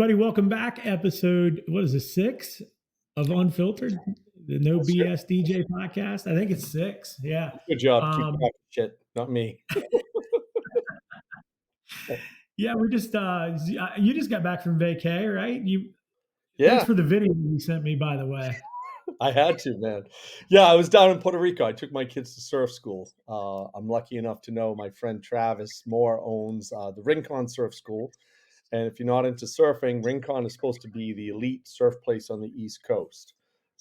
everybody. Welcome back. Episode, what is it, 6 of Unfiltered, the No That's good. BS DJ podcast. I think it's 6. Yeah. Good job. Keep Um, track of shit, not me. yeah, we just, you just got back from vacay, right? Thanks Yeah, for the video you sent me, by the way. I had to, man. Yeah, I was down in Puerto Rico. I took my kids to surf school. I'm lucky enough to know my friend Travis Moore owns the Rincon Surf School. And if you're not into surfing, Rincon is supposed to be the elite surf place on the East Coast.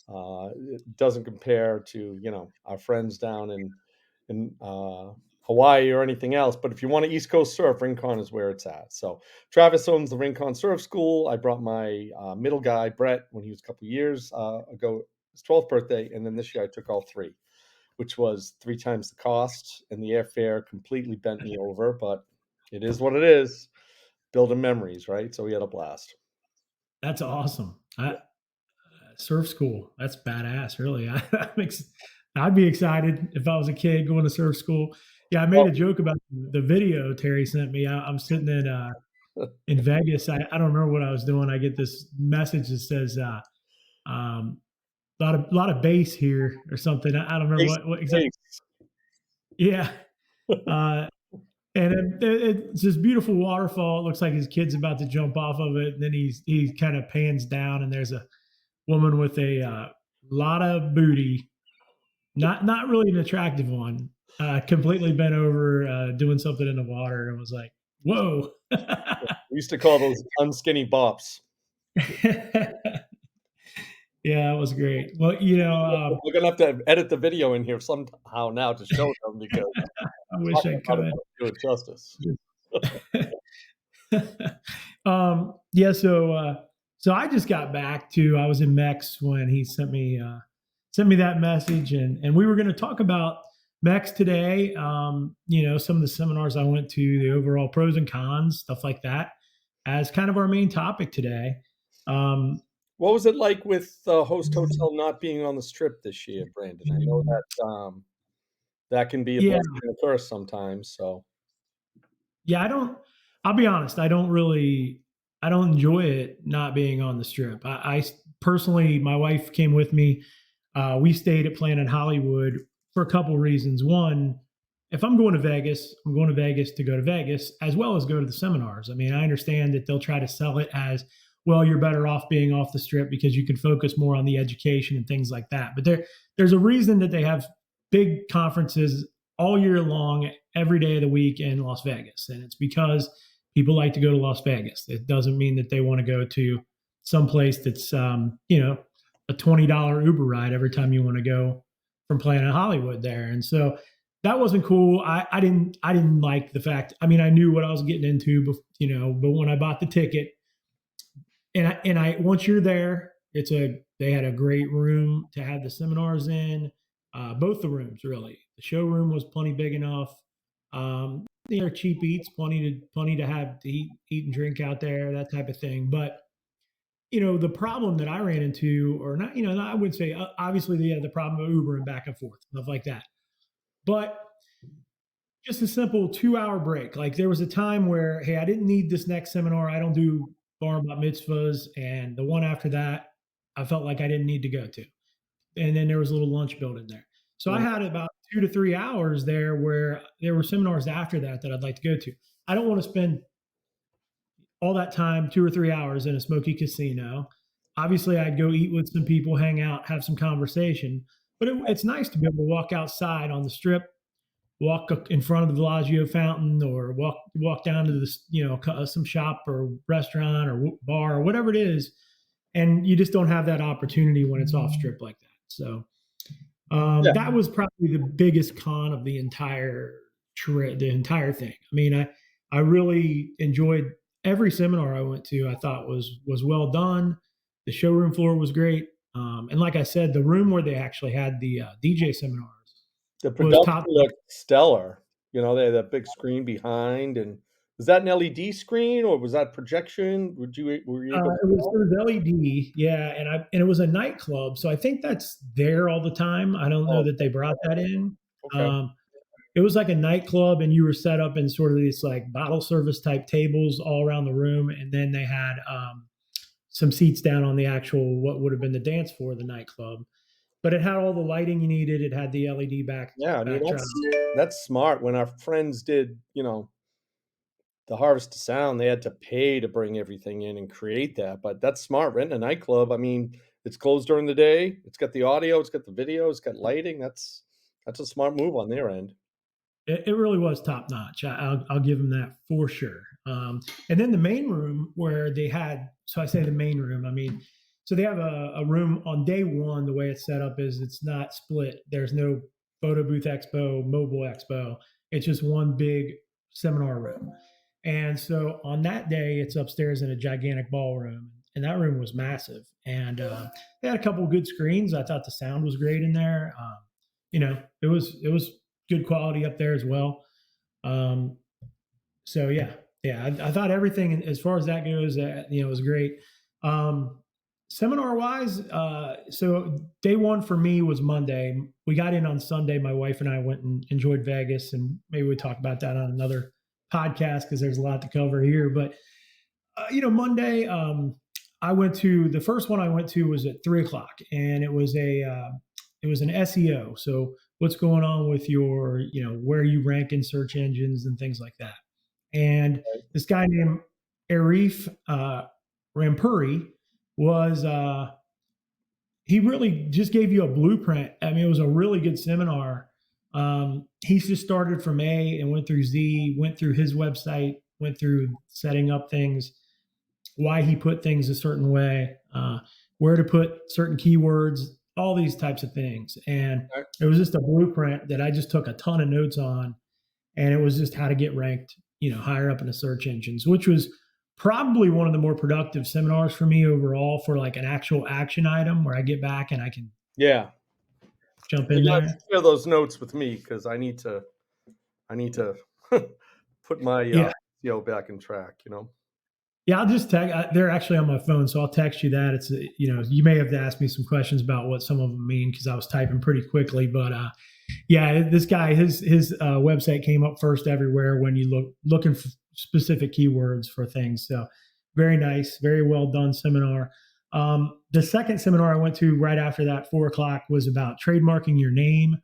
It doesn't compare to, our friends down in Hawaii or anything else. But if you want to East Coast surf, Rincon is where it's at. So Travis owns the Rincon Surf School. I brought my middle guy Brett when he was a couple years ago, his 12th birthday, and then this year I took all three, which was 3 times the cost, and the airfare completely bent me over. But it is what it is. Building memories, right? So we had a blast. That's awesome. Surf school. That's badass, really. I'd be excited if I was a kid going to surf school. Yeah, I made a joke about the video Terry sent me. I'm sitting in Vegas. I don't remember what I was doing. I get this message that says, um, lot of bass here or something. I don't remember what exactly. Yeah. Uh, and it's this beautiful waterfall. It looks like his kid's about to jump off of it. And then he kind of pans down and there's a woman with a lot of booty, not really an attractive one, completely bent over, doing something in the water, and was like, "Whoa!" We used to call those unskinny bops. Yeah, it was great. Well, We're gonna have to edit the video in here somehow now to show them because I wish I could do it justice. Yeah, so I just got back to. I was in Mex when he sent me that message, and we were going to talk about Mex today. Some of the seminars I went to, the overall pros and cons, stuff like that, as kind of our main topic today. What was it like with the host hotel not being on the strip this year, Brandon? I know that can be a Yeah, blessing and a curse sometimes. So yeah. I'll be honest. I don't enjoy it not being on the strip. I personally, my wife came with me. We stayed at Planet Hollywood for a couple reasons. One, if I'm going to Vegas, I'm going to Vegas to go to Vegas as well as go to the seminars. I mean, I understand that they'll try to sell it as, well, you're better off being off the strip because you can focus more on the education and things like that. But there's a reason that they have big conferences all year long, every day of the week in Las Vegas. And it's because people like to go to Las Vegas. It doesn't mean that they want to go to someplace that's, a $20 Uber ride every time you want to go from Planet Hollywood there. And so that wasn't cool. I didn't like the fact. I mean, I knew what I was getting into, but when I bought the ticket, and I once you're there, they had a great room to have the seminars in. Both the rooms, really. The showroom was plenty big enough. They're cheap eats, plenty to have to eat and drink out there, that type of thing. But the problem that I ran into, or not, I would say, obviously, the problem of Uber and back and forth, stuff like that. But just a simple 2-hour break. Like there was a time where, hey, I didn't need this next seminar. I don't do bar bat mitzvahs, and the one after that, I felt like I didn't need to go to. And then there was a little lunch built in there. So I had about 2 to 3 hours there where there were seminars after that I'd like to go to. I don't want to spend all that time, 2 or 3 hours in a smoky casino. Obviously, I'd go eat with some people, hang out, have some conversation. But it's nice to be able to walk outside on the strip, walk up in front of the Bellagio fountain, or walk down to this, some shop or restaurant or bar or whatever it is. And you just don't have that opportunity when it's off strip like that. So that was probably the biggest con of the entire trip, the entire thing. I mean, I really enjoyed every seminar I went to. I thought was well done. The showroom floor was great. And like I said, the room where they actually had the DJ seminars, the production looked stellar. They had that big screen behind, and was that an LED screen or was that projection? Were you able it was LED, yeah, and it was a nightclub, so I think that's there all the time. I don't know that they brought that in. Okay. it was like a nightclub, and you were set up in sort of these like bottle service type tables all around the room, and then they had some seats down on the actual what would have been the dance floor of the nightclub. But it had all the lighting you needed. It had the LED Yeah, I mean, backdrop. that's smart. When our friends did, the Harvest of Sound, they had to pay to bring everything in and create that, but that's smart, renting a nightclub, I mean, it's closed during the day, it's got the audio, it's got the video, it's got lighting, that's a smart move on their end. It really was top notch. I'll give them that for sure. And then the main room where they had, so I say the main room, I mean, so they have a room on day one. The way it's set up is it's not split. There's no photo booth expo, mobile expo. It's just one big seminar room. And so on that day, it's upstairs in a gigantic ballroom, and that room was massive. And they had a couple of good screens. I thought the sound was great in there. It was good quality up there as well. Um, so yeah, I thought everything as far as that goes, was great. Um, Seminar wise, so day one for me was Monday. We got in on Sunday. My wife and I went and enjoyed Vegas, and maybe we talk about that on another podcast because there's a lot to cover here. But Monday, I went to the first one I went to was at 3 o'clock, and it was an SEO. So what's going on with your, where you rank in search engines and things like that. And this guy named Arif Rampuri was he really just gave you a blueprint. I mean, it was a really good seminar. He's just started from A and went through Z, went through his website, went through setting up things, why he put things a certain way, where to put certain keywords, all these types of things. And Okay. it was just a blueprint that I just took a ton of notes on, and it was just how to get ranked, higher up in the search engines, which was probably one of the more productive seminars for me overall for like an actual action item where I get back and I can Yeah. jump You in gotta there. share those notes with me because I need to put my, Yeah. SEO back in track. Yeah, I'll just text. They're actually on my phone, so I'll text you that. It's you may have to ask me some questions about what some of them mean because I was typing pretty quickly. But yeah, this guy, his website came up first everywhere when you looking for specific keywords for things. So very nice, very well done seminar. The second seminar I went to right after that, 4 o'clock, was about trademarking your name.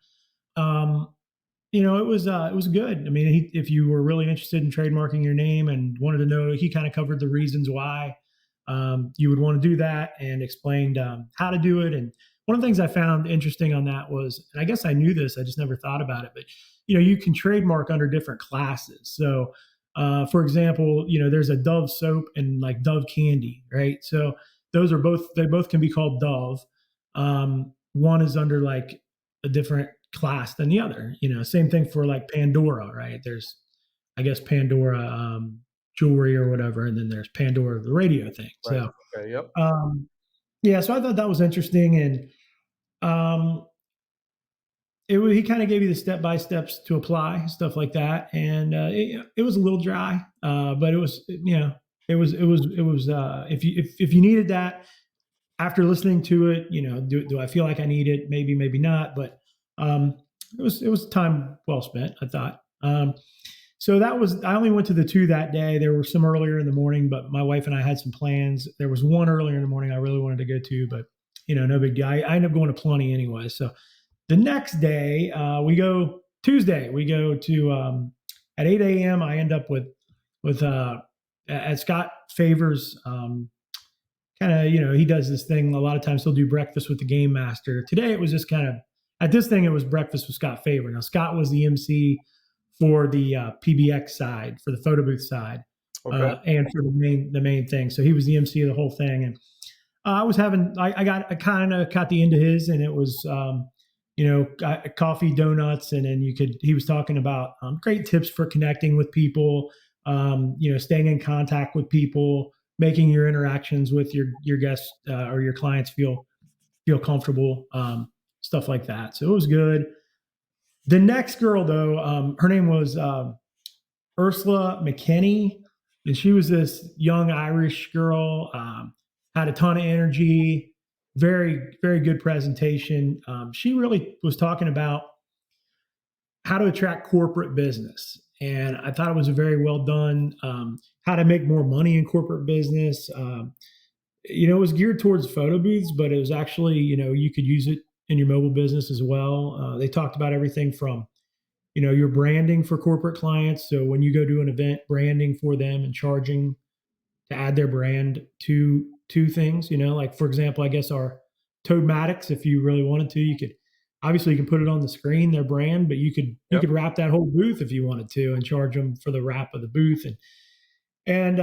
Um, it was good. I mean, if you were really interested in trademarking your name and wanted to know, he kind of covered the reasons why you would want to do that and explained how to do it. And one of the things I found interesting on that was, and I guess I knew this, I just never thought about it, but you can trademark under different classes. So, for example, there's a Dove soap and like Dove candy, right? So they both can be called Dove. One is under like a different class than the other. Same thing for like Pandora, right? There's, I guess, Pandora jewelry or whatever, and then there's Pandora the radio thing. Right. So Okay, yep. yeah, so I thought that was interesting, and um, he kind of gave you the step by steps to apply stuff like that, and it was a little dry, but it was if you needed that after listening to it, do I feel like I need it? Maybe not, but um, it was time well spent, I thought. So I only went to the two that day. There were some earlier in the morning, but my wife and I had some plans. There was one earlier in the morning I really wanted to go to, but no big deal. I ended up going to plenty anyway. So the next day, Tuesday, we go to at 8 a.m. I end up with at Scott Favors. Kind of, he does this thing. A lot of times he'll do breakfast with the game master. Today it was just kind of at this thing. It was breakfast with Scott Favor. Now Scott was the MC for the PBX side, for the photo booth side, Okay. and for the main thing. So he was the MC of the whole thing. And I kind of caught the end of his, and it was coffee, donuts, and then he was talking about great tips for connecting with people, staying in contact with people, making your interactions with your guests or your clients feel comfortable, stuff like that. So it was good. The next girl, though, her name was Ursula McKinney, and she was this young Irish girl, had a ton of energy, very, very good presentation. She really was talking about how to attract corporate business. And I thought it was a very well done, how to make more money in corporate business. It was geared towards photo booths, but it was actually, you could use it in your mobile business as well. They talked about everything from, your branding for corporate clients. So when you go to an event, branding for them and charging to add their brand to things, like for example, I guess our Toadmatics, if you really wanted to, you could obviously you can put it on the screen, their brand, but you Yep. could wrap that whole booth if you wanted to and charge them for the wrap of the booth. And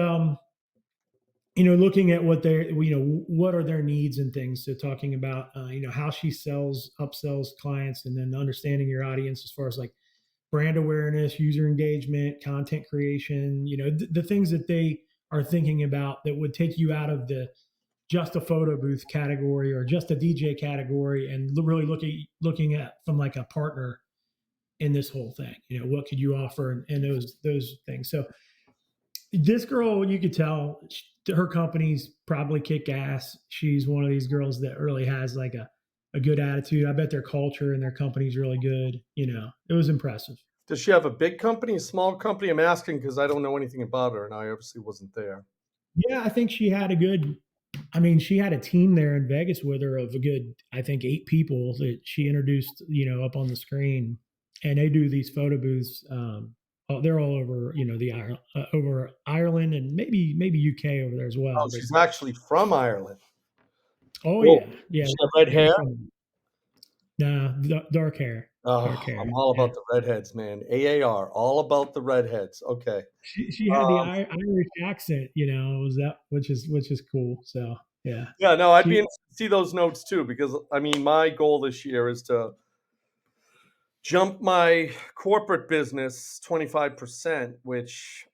looking at what they're, what are their needs and things. So talking about, how she upsells clients, and then understanding your audience as far as like brand awareness, user engagement, content creation, the things that they are thinking about that would take you out of the just a photo booth category or just a DJ category, and really looking at from like a partner in this whole thing. What could you offer, and those things. So this girl, you could tell her company's probably kick ass. She's one of these girls that really has like a good attitude. I bet their culture and their company's really good. It was impressive. Does she have a big company, a small company? I'm asking because I don't know anything about her, and I obviously wasn't there. Yeah, I think she had a team there in Vegas with her of a good, I think, 8 people that she introduced, up on the screen. And they do these photo booths. They're all over, over Ireland and maybe UK over there as Oh, well. But she's actually from Ireland. oh Whoa. yeah, yeah, Does she have red they're hair? from nah, dark hair, Oh, dark hair. I'm all Yeah, about the redheads, man. AAR, all about the redheads. Okay. she had the Um, Irish accent, was that which is cool. So yeah, yeah, no, I'd be she interested to see those notes too, because I mean, my goal this year is to jump my corporate business 25%, which,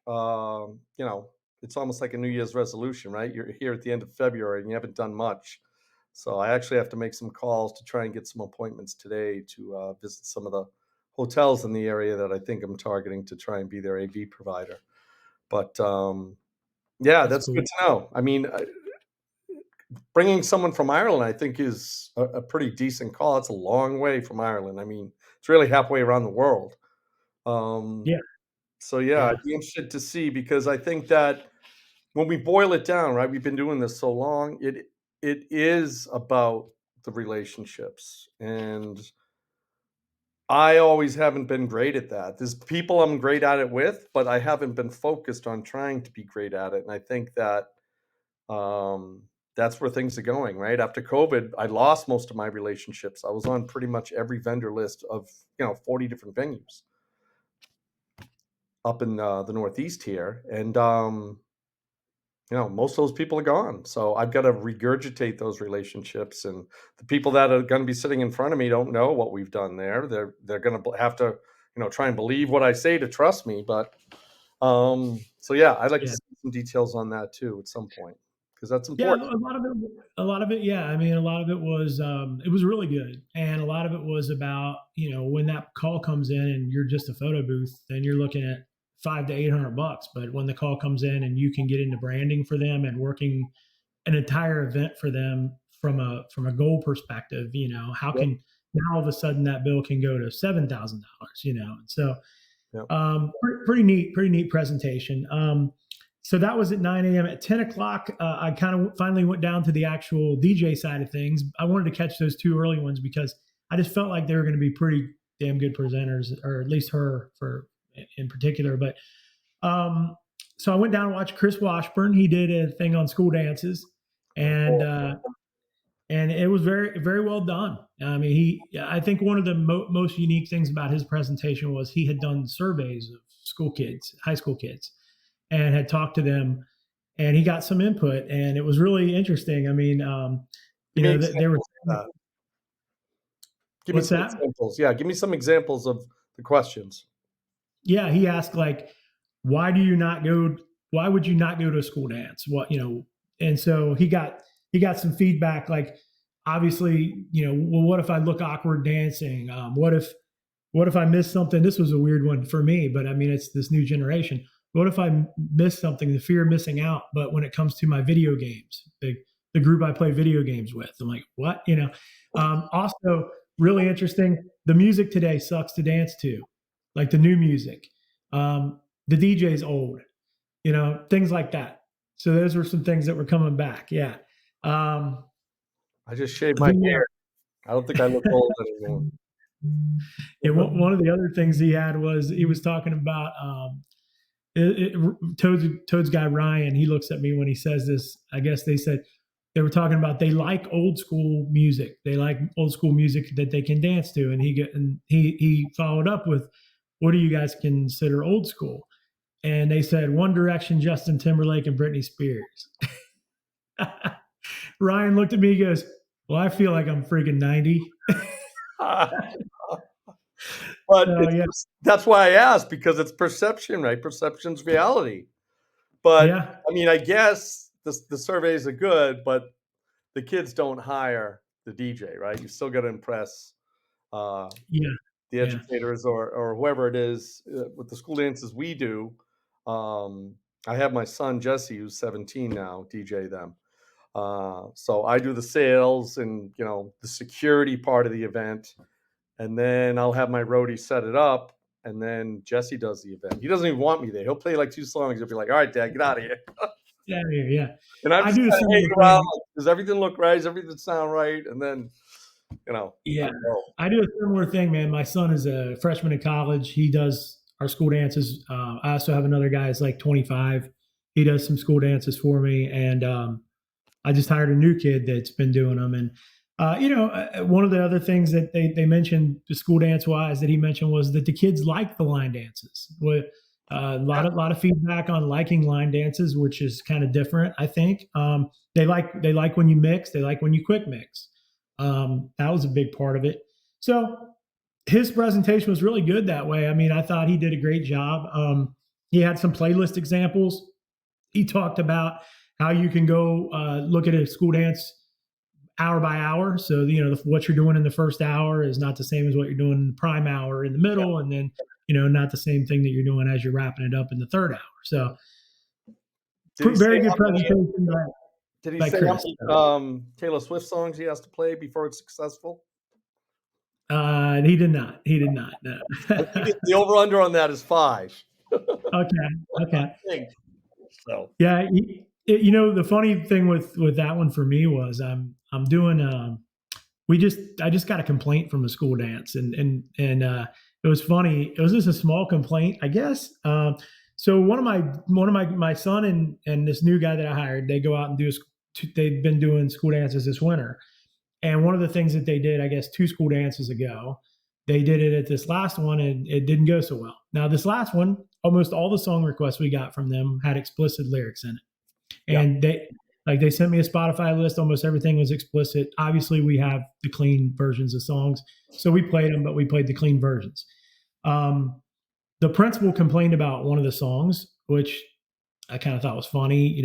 it's almost like a New Year's resolution, right? You're here at the end of February and you haven't done much. So I actually have to make some calls to try and get some appointments today to visit some of the hotels in the area that I think I'm targeting to try and be their AV provider. But yeah, that's that's good cool. to know. I mean, bringing someone from Ireland, I think, is a pretty decent call. It's a long way from Ireland. I mean, it's really halfway around the world. Um, Yeah, so yeah, yeah, I'd be interested to see because I think that when we boil it down, right, we've been doing this so long, it is about the relationships. And I always haven't been great at that. There's people I'm great at it with, but I haven't been focused on trying to be great at it. And I think that um, that's where things are going, right? After COVID, I lost most of my relationships. I was on pretty much every vendor list of 40 different venues up in the Northeast here, and most of those people are gone. So I've got to regurgitate those relationships, and the people that are going to be sitting in front of me don't know what we've done there. They're going to have to try and believe what I say to trust me. But so yeah, I'd like to yeah. see some details on that too at some point because that's Yeah, important. a lot of it, yeah. I mean, a lot of it was really good, and a lot of it was about when that call comes in and you're just a photo booth, then you're looking at $500 to $800. But when the call comes in and you can get into branding for them and working an entire event for them from a goal perspective, how Yep. can now all of a sudden that bill can go to $7,000, so Yep. pretty neat presentation. So that was at 9 a.m. At 10 o'clock, I kind of finally went down to the actual DJ side of things. I wanted to catch those two early ones because I just felt like they were going to be pretty damn good presenters, or at least her for in particular. But so I went down and watched Chris Washburn. He did a thing on school dances, Oh, and cool. uh, and it was very very well done. I mean, I think one of the most unique things about his presentation was he had done surveys of school kids, high school kids, and had talked to them, and he got some input, and it was really interesting. I mean, Give me they were, examples of that. Give me what's some that? examples. Yeah, give me some examples of the questions. Yeah, he asked like, why do you not go? Why would you not go to a school dance? And so he got some feedback like, obviously, well, what if I look awkward dancing? What if I miss something? This was a weird one for me, but I mean, it's this new generation. What if I miss something? The fear of missing out. But when it comes to my video games, the group I play video games with, I'm like, what? Also, really interesting. The music today sucks to dance to. like the new music. The DJ's old, things like that. So those were some things that were coming back. Yeah. Um, I just shaved my the hair. I don't think I look old anymore. yeah, one of the other things he had was he was talking about Toad's guy Ryan. He looks at me when he says this. I guess they were talking about they like old school music. They like old school music that they can dance to. And he followed up with, "What do you guys consider old school?" And they said One Direction, Justin Timberlake, and Britney Spears. Ryan looked at me. He goes, "Well, I feel like I'm freaking 90." But So yeah, that's why I asked, because it's perception, right? Perception's reality. But yeah, I mean, I guess the surveys are good, but the kids don't hire the DJ, right? You still got to impress uh, yeah, the yeah, educators or whoever it is with the school dances we do. I have my son Jesse, who's 17 now, DJ them. So I do the sales and the security part of the event, and then I'll have my roadie set it up, and then Jesse does the event. He doesn't even want me there. He'll play like 2 songs. He'll be like, "All right, Dad, get out of here." yeah, yeah. And I'm I just do the kind of similar hanging around. thing. Like, does everything look right? Does everything sound right? And then, I Yeah, go. I do a similar thing, man. My son is a freshman in college. He does our school dances. I also have another guy that's like 25. He does some school dances for me, and I just hired a new kid that's been doing them. And one of the other things that they mentioned, the school dance wise, that he mentioned was that the kids like the line dances. With a lot of feedback on liking line dances, which is kind of different. I think they like when you mix. They like when you quick mix. That was a big part of it. So his presentation was really good that way. I mean, I thought he did a great job. He had some playlist examples. He talked about how you can go look at a school dance hour by hour. So what you're doing in the first hour is not the same as what you're doing in the prime hour in the Yeah. middle, and then not the same thing that you're doing as you're wrapping it up in the third hour. So Did he say very good how many? presentation Did he by say how Chris. many Taylor Swift songs he has to play before it's successful? He did not. He did not. No. I think the over under on that is 5. Okay. I Okay. think so. Yeah. The funny thing with that one for me was I'm doing I just got a complaint from a school dance, and it was funny. It was just a small complaint, I guess. So one of my son and this new guy that I hired, they go out and they've been doing school dances this winter. And one of the things that they did, I guess, 2 school dances ago, they did it at this last one, and it didn't go so well. Now, this last one, almost all the song requests we got from them had explicit lyrics in it. Yeah. And they sent me a Spotify list. Almost everything was explicit. Obviously, we have the clean versions of songs, so we played them, but we played the clean versions. Um, the principal complained about one of the songs, which I kind of thought was funny,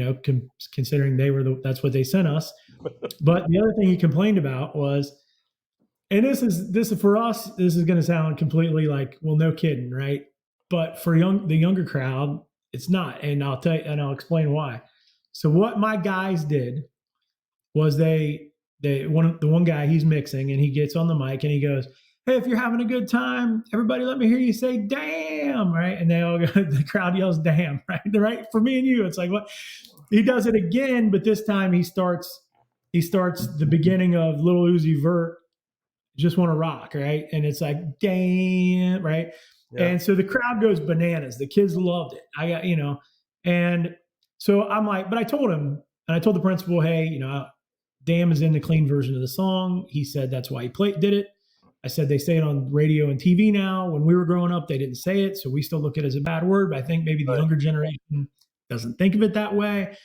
considering that's what they sent us. But the other thing he complained about was, and this is for us, this is going to sound completely like, well, no kidding, right? But for the younger crowd, it's not, and I'll explain why. So what my guys did was the one guy, he's mixing, and he gets on the mic and he goes, "Hey, if you're having a good time, everybody, let me hear you say 'damn,'" right? And they all go, the crowd yells "damn," right? For me and you, it's like, what? He does it again, but this time he starts the beginning of Little Uzi Vert, "Just Want to Rock," right? And it's like, "Damn," right? Yeah. And so the crowd goes bananas. The kids loved it. And so I'm like, but I told him, and I told the principal, "Hey, Damn is in the clean version of the song." He said that's why he did it. I said they say it on radio and TV now. When we were growing up, they didn't say it, so we still look at it as a bad word. But I think maybe the Right. younger generation doesn't think of it that way.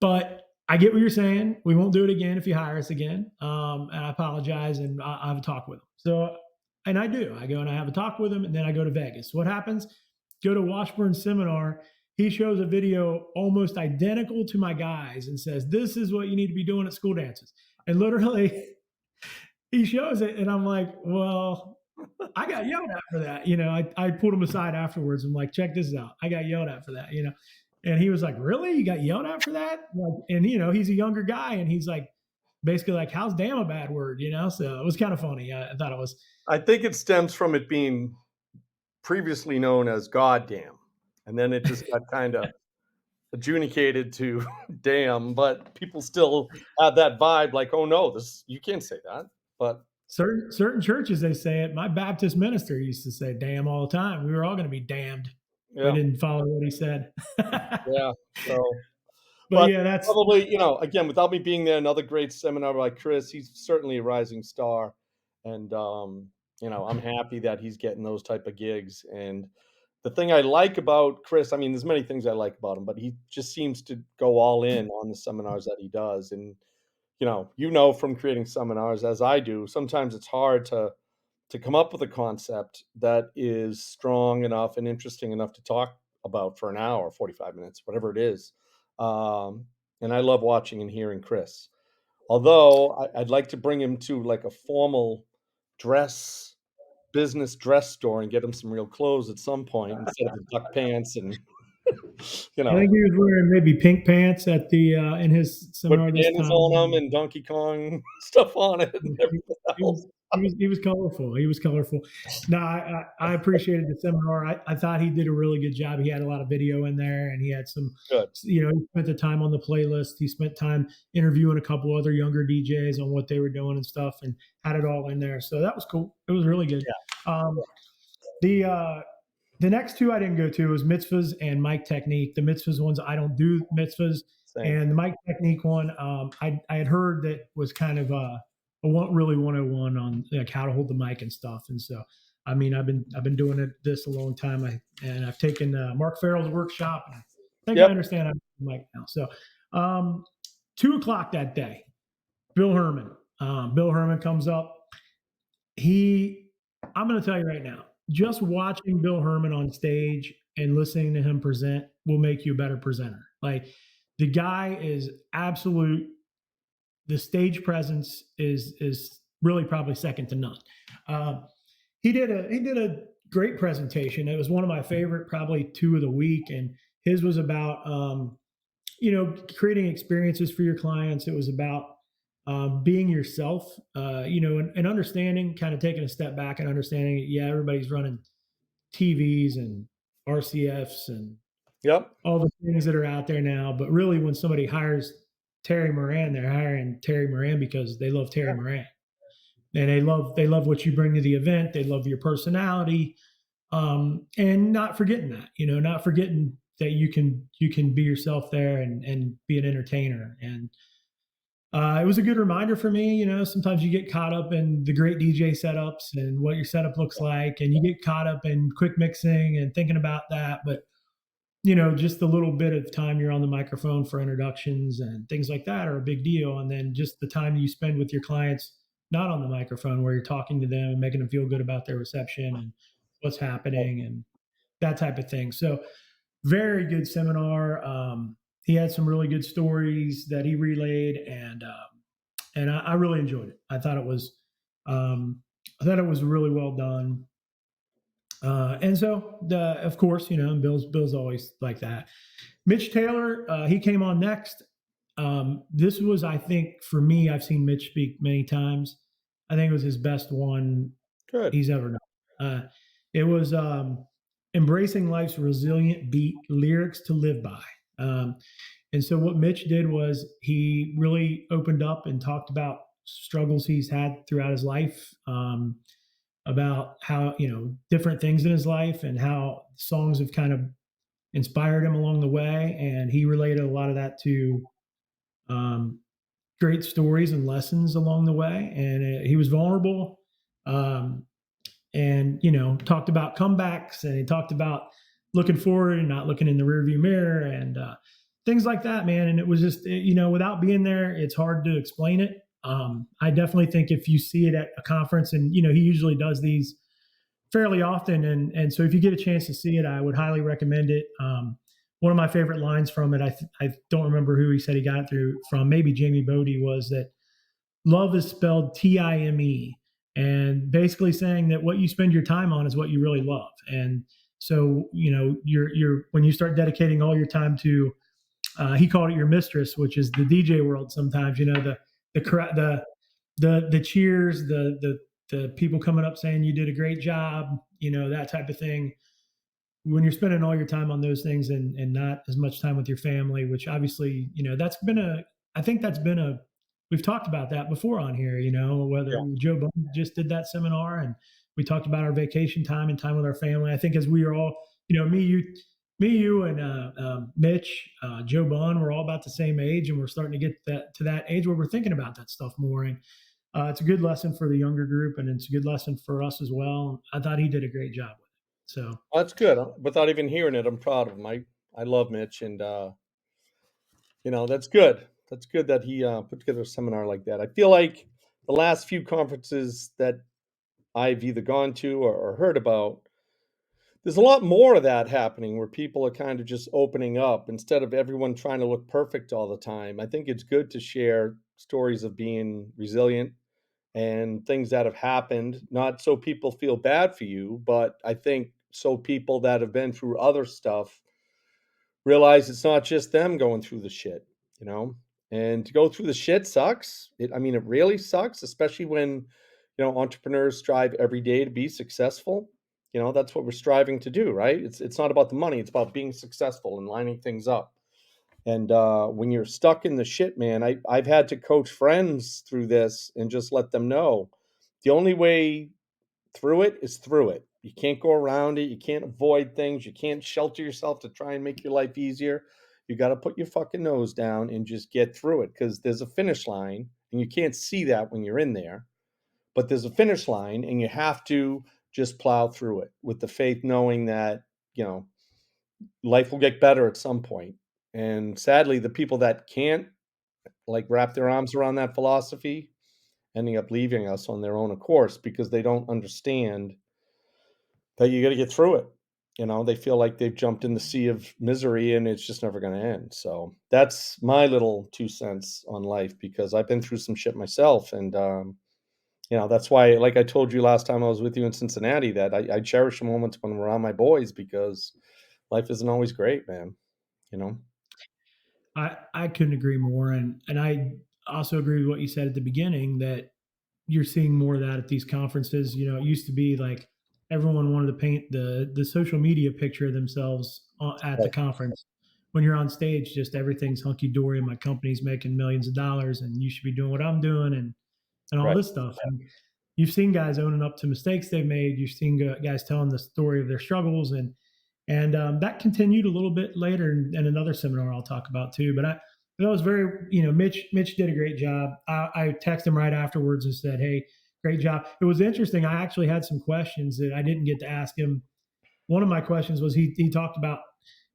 But I get what you're saying. We won't do it again if you hire us again. And I apologize, and I have a talk with them. So, and I do. I go and I have a talk with him, and then I go to Vegas. What happens? Go to Washburn seminar. He shows a video almost identical to my guys and says, "This is what you need to be doing at school dances." And literally, he shows it, and I'm like, "Well, I got yelled at for that." I pulled him aside afterwards. I'm like, "Check this out. I got yelled at for that." And he was like, "Really? You got yelled at for that?" Like, and he's a younger guy, and he's like, basically like, "How's damn a bad word?" So it was kind of funny. I thought it was. I think it stems from it being previously known as goddamn, and then it just got kind of adjudicated to damn, but people still have that vibe like, oh no, this you can't say that. But Certain churches they say it. My Baptist minister used to say "damn" all the time. We were all going to be damned if we yeah, didn't follow what he said. yeah. So, But but yeah, that's probably, again, without me being there, another great seminar by Chris. He's certainly a rising star, and I'm happy that he's getting those type of gigs. And the thing I like about Chris, I mean, there's many things I like about him, but he just seems to go all in on the seminars that he does. And from creating seminars as I do, sometimes it's hard to come up with a concept that is strong enough and interesting enough to talk about for an hour, 45 minutes, whatever it is. Um, and I love watching and hearing Chris. Although I'd like to bring him to like a formal dress business dress store and get him some real clothes at some point instead of the duck pants and you I know think he was wearing maybe pink pants at the in his put seminar this bananas on them time. and Donkey Kong stuff on it and He, everything he else. was he was colorful. He was colorful. No, I appreciated the seminar. I thought he did a really good job. He had a lot of video in there, and he had some. Good. He spent the time on the playlist. He spent time interviewing a couple other younger DJs on what they were doing and stuff, and had it all in there. So that was cool. It was really good. Um, the the next two I didn't go to was mitzvahs and mic technique. The mitzvahs ones I don't do mitzvahs, Same. and the mic technique one I had heard that was kind of a really 101 on like how to hold the mic and stuff. And so I mean I've been doing this a long time. And I've taken Mark Farrell's workshop. And I think I Yep. understand how to hold the mic now. So 2 o'clock that day, Bill Hermann. Bill Hermann comes up. I'm going to tell you right now, just watching Bill Hermann on stage and listening to him present will make you a better presenter. Like the guy is absolute. The stage presence is really probably second to none. He did a great presentation. It was one of my favorite, probably two of the week, and his was about creating experiences for your clients. It was about being yourself, and understanding, kind of taking a step back and understanding, yeah, everybody's running TVs and RCFs and Yep. all the things that are out there now. But really, when somebody hires Terry Moran, they're hiring Terry Moran because they love Terry Moran, and they love what you bring to the event. They love your personality, and not forgetting that, not forgetting that you can be yourself there and be an entertainer. And it was a good reminder for me. Sometimes you get caught up in the great DJ setups and what your setup looks like, and you get caught up in quick mixing and thinking about that. But just a little bit of time you're on the microphone for introductions and things like that are a big deal. And then just the time you spend with your clients, not on the microphone, where you're talking to them and making them feel good about their reception and what's happening and that type of thing. So very good seminar. He had some really good stories that he relayed, and I really enjoyed it. I thought it was really well done. And so, of course, Bill's always like that. Mitch Taylor, he came on next. This was, I think, for me, I've seen Mitch speak many times. I think it was his best one Good. he's ever done. It was embracing life's resilient beat, lyrics to live by. And so what Mitch did was he really opened up and talked about struggles he's had throughout his life, about how, different things in his life and how songs have kind of inspired him along the way. And he related a lot of that to um, great stories and lessons along the way. And he was vulnerable. Um, and talked about comebacks, and he talked about looking forward and not looking in the rearview mirror, and things like that, man. And it was just, without being there, it's hard to explain it. I definitely think if you see it at a conference, and he usually does these fairly often, and so if you get a chance to see it, I would highly recommend it. One of my favorite lines from it, I don't remember who he said he got it through from, maybe Jamie Bodie, was that love is spelled Time, and basically saying that what you spend your time on is what you really love. And so, you're when you start dedicating all your time to, he called it your mistress, which is the DJ world. Sometimes, the cheers, the people coming up saying you did a great job, that type of thing. When you're spending all your time on those things and not as much time with your family, which obviously, I think that's been we've talked about that before on here, whether Yeah. Joe Biden just did that seminar and we talked about our vacation time and time with our family. I think as we are all, me, you, and Mitch, Joe Bun, we're all about the same age, and we're starting to get to that age where we're thinking about that stuff more. And it's a good lesson for the younger group, and it's a good lesson for us as well. I thought he did a great job with it. So That's good. Without even hearing it, I'm proud of him. I love Mitch, and that's good. That's good that he put together a seminar like that. I feel like the last few conferences that I've either gone to or heard about, there's a lot more of that happening where people are kind of just opening up instead of everyone trying to look perfect all the time. I think it's good to share stories of being resilient and things that have happened, not so people feel bad for you, but I think so people that have been through other stuff realize it's not just them going through the shit, you know? And to go through the shit sucks. It really sucks, especially when, entrepreneurs strive every day to be successful. That's what we're striving to do, right? It's not about the money, it's about being successful and lining things up. And when you're stuck in the shit, man, I've had to coach friends through this and just let them know the only way through it is through it. You can't go around it. You can't avoid things. You can't shelter yourself to try and make your life easier. You got to put your fucking nose down and just get through it because there's a finish line and you can't see that when you're in there. But there's a finish line and you have to just plow through it with the faith knowing that, you know, life will get better at some point. And sadly, the people that can't like wrap their arms around that philosophy ending up leaving us on their own course because they don't understand that you got to get through it. They feel like they've jumped in the sea of misery and it's just never going to end. So that's my little 2 cents on life because I've been through some shit myself. And, that's why, like I told you last time I was with you in Cincinnati, that I cherish the moments when we're around my boys because life isn't always great, man. You know? I couldn't agree more, and I also agree with what you said at the beginning that you're seeing more of that at these conferences. It used to be like everyone wanted to paint the social media picture of themselves at the Right. conference. When you're on stage, just everything's hunky dory, and my company's making millions of dollars, and you should be doing what I'm doing, and all Right. this stuff. And you've seen guys owning up to mistakes they've made. You've seen guys telling the story of their struggles, and that continued a little bit later in another seminar I'll talk about too. But that was very, Mitch did a great job. I texted him right afterwards and said, "Hey, great job." It was interesting. I actually had some questions that I didn't get to ask him. One of my questions was he talked about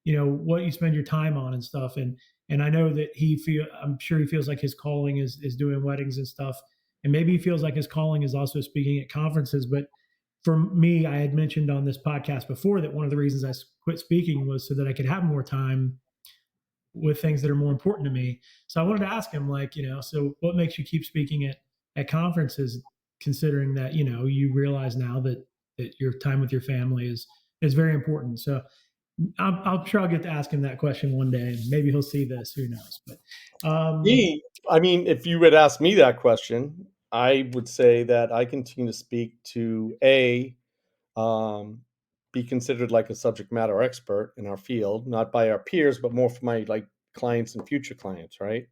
what you spend your time on and stuff, and I know that I'm sure he feels like his calling is doing weddings and stuff, and maybe he feels like his calling is also speaking at conferences. But for me, I had mentioned on this podcast before that one of the reasons I quit speaking was so that I could have more time with things that are more important to me. So I wanted to ask him, like, so what makes you keep speaking at conferences, considering that you realize now that your time with your family is very important. So I'm sure I'll get to ask him that question one day, and maybe he'll see this. Who knows? But If you would ask me that question, I would say that I continue to speak to um, be considered like a subject matter expert in our field, not by our peers, but more for my like clients and future clients, right?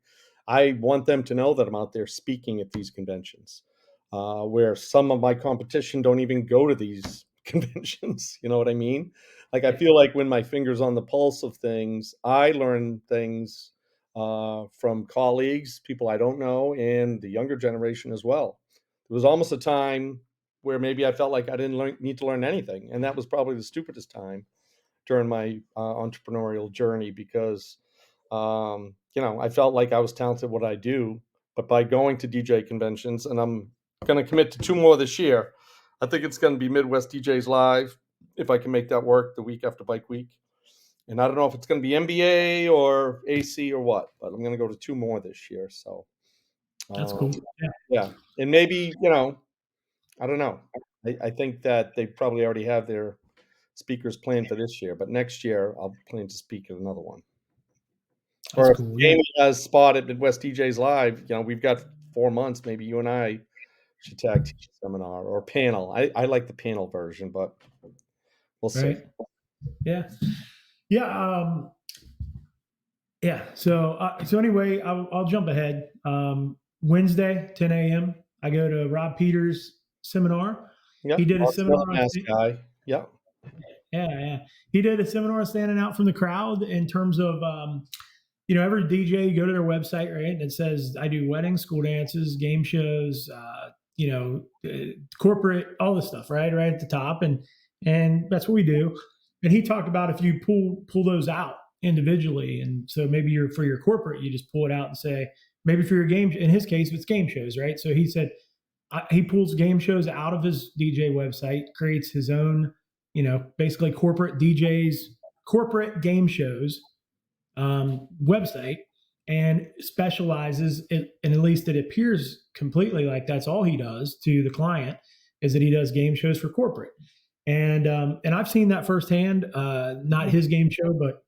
I want them to know that I'm out there speaking at these conventions, where some of my competition don't even go to these conventions. You know what I mean? Like I yeah, feel like when my finger's on the pulse of things, I learn things from colleagues, people I don't know, and the younger generation as well. There was almost a time where maybe I felt like I didn't need to learn anything, and that was probably the stupidest time during my entrepreneurial journey because I felt like I was talented at what I do, but by going to DJ conventions, and I'm going to commit to two more this year. I think it's going to be Midwest DJs Live if I can make that work the week after Bike Week. And I don't know if it's going to be MBA or AC or what, but I'm going to go to two more this year. So, that's cool. um, Yeah, yeah. And maybe, I don't know. I think that they probably already have their speakers planned for this year, but next year I'll plan to speak at another one. that's Or if cool. Yeah, Jamie has spot at Midwest DJs Live, we've got 4 months. Maybe you and I should tag teach a seminar or panel. I like the panel version, but We'll see. Right. Yeah. Yeah. Yeah. So anyway, I'll jump ahead. Wednesday, 10 a.m. I go to Rob Peters' seminar. Yeah, He did a Mark's another seminar. mass guy. Yeah, Yeah, yeah. He did a seminar standing out from the crowd in terms of, every DJ, you go to their website, right? And it says, I do weddings, school dances, game shows, corporate, all this stuff, right? Right at the top. And that's what we do. And he talked about if you pull those out individually. And so maybe you're for your corporate, you just pull it out and say, maybe for your game, in his case, it's game shows, right? So he said, he pulls game shows out of his DJ website, creates his own, basically corporate DJs, corporate game shows website, and specializes in, and at least it appears completely like that's all he does to the client, is that he does game shows for corporate. And I've seen that firsthand. Not his game show, but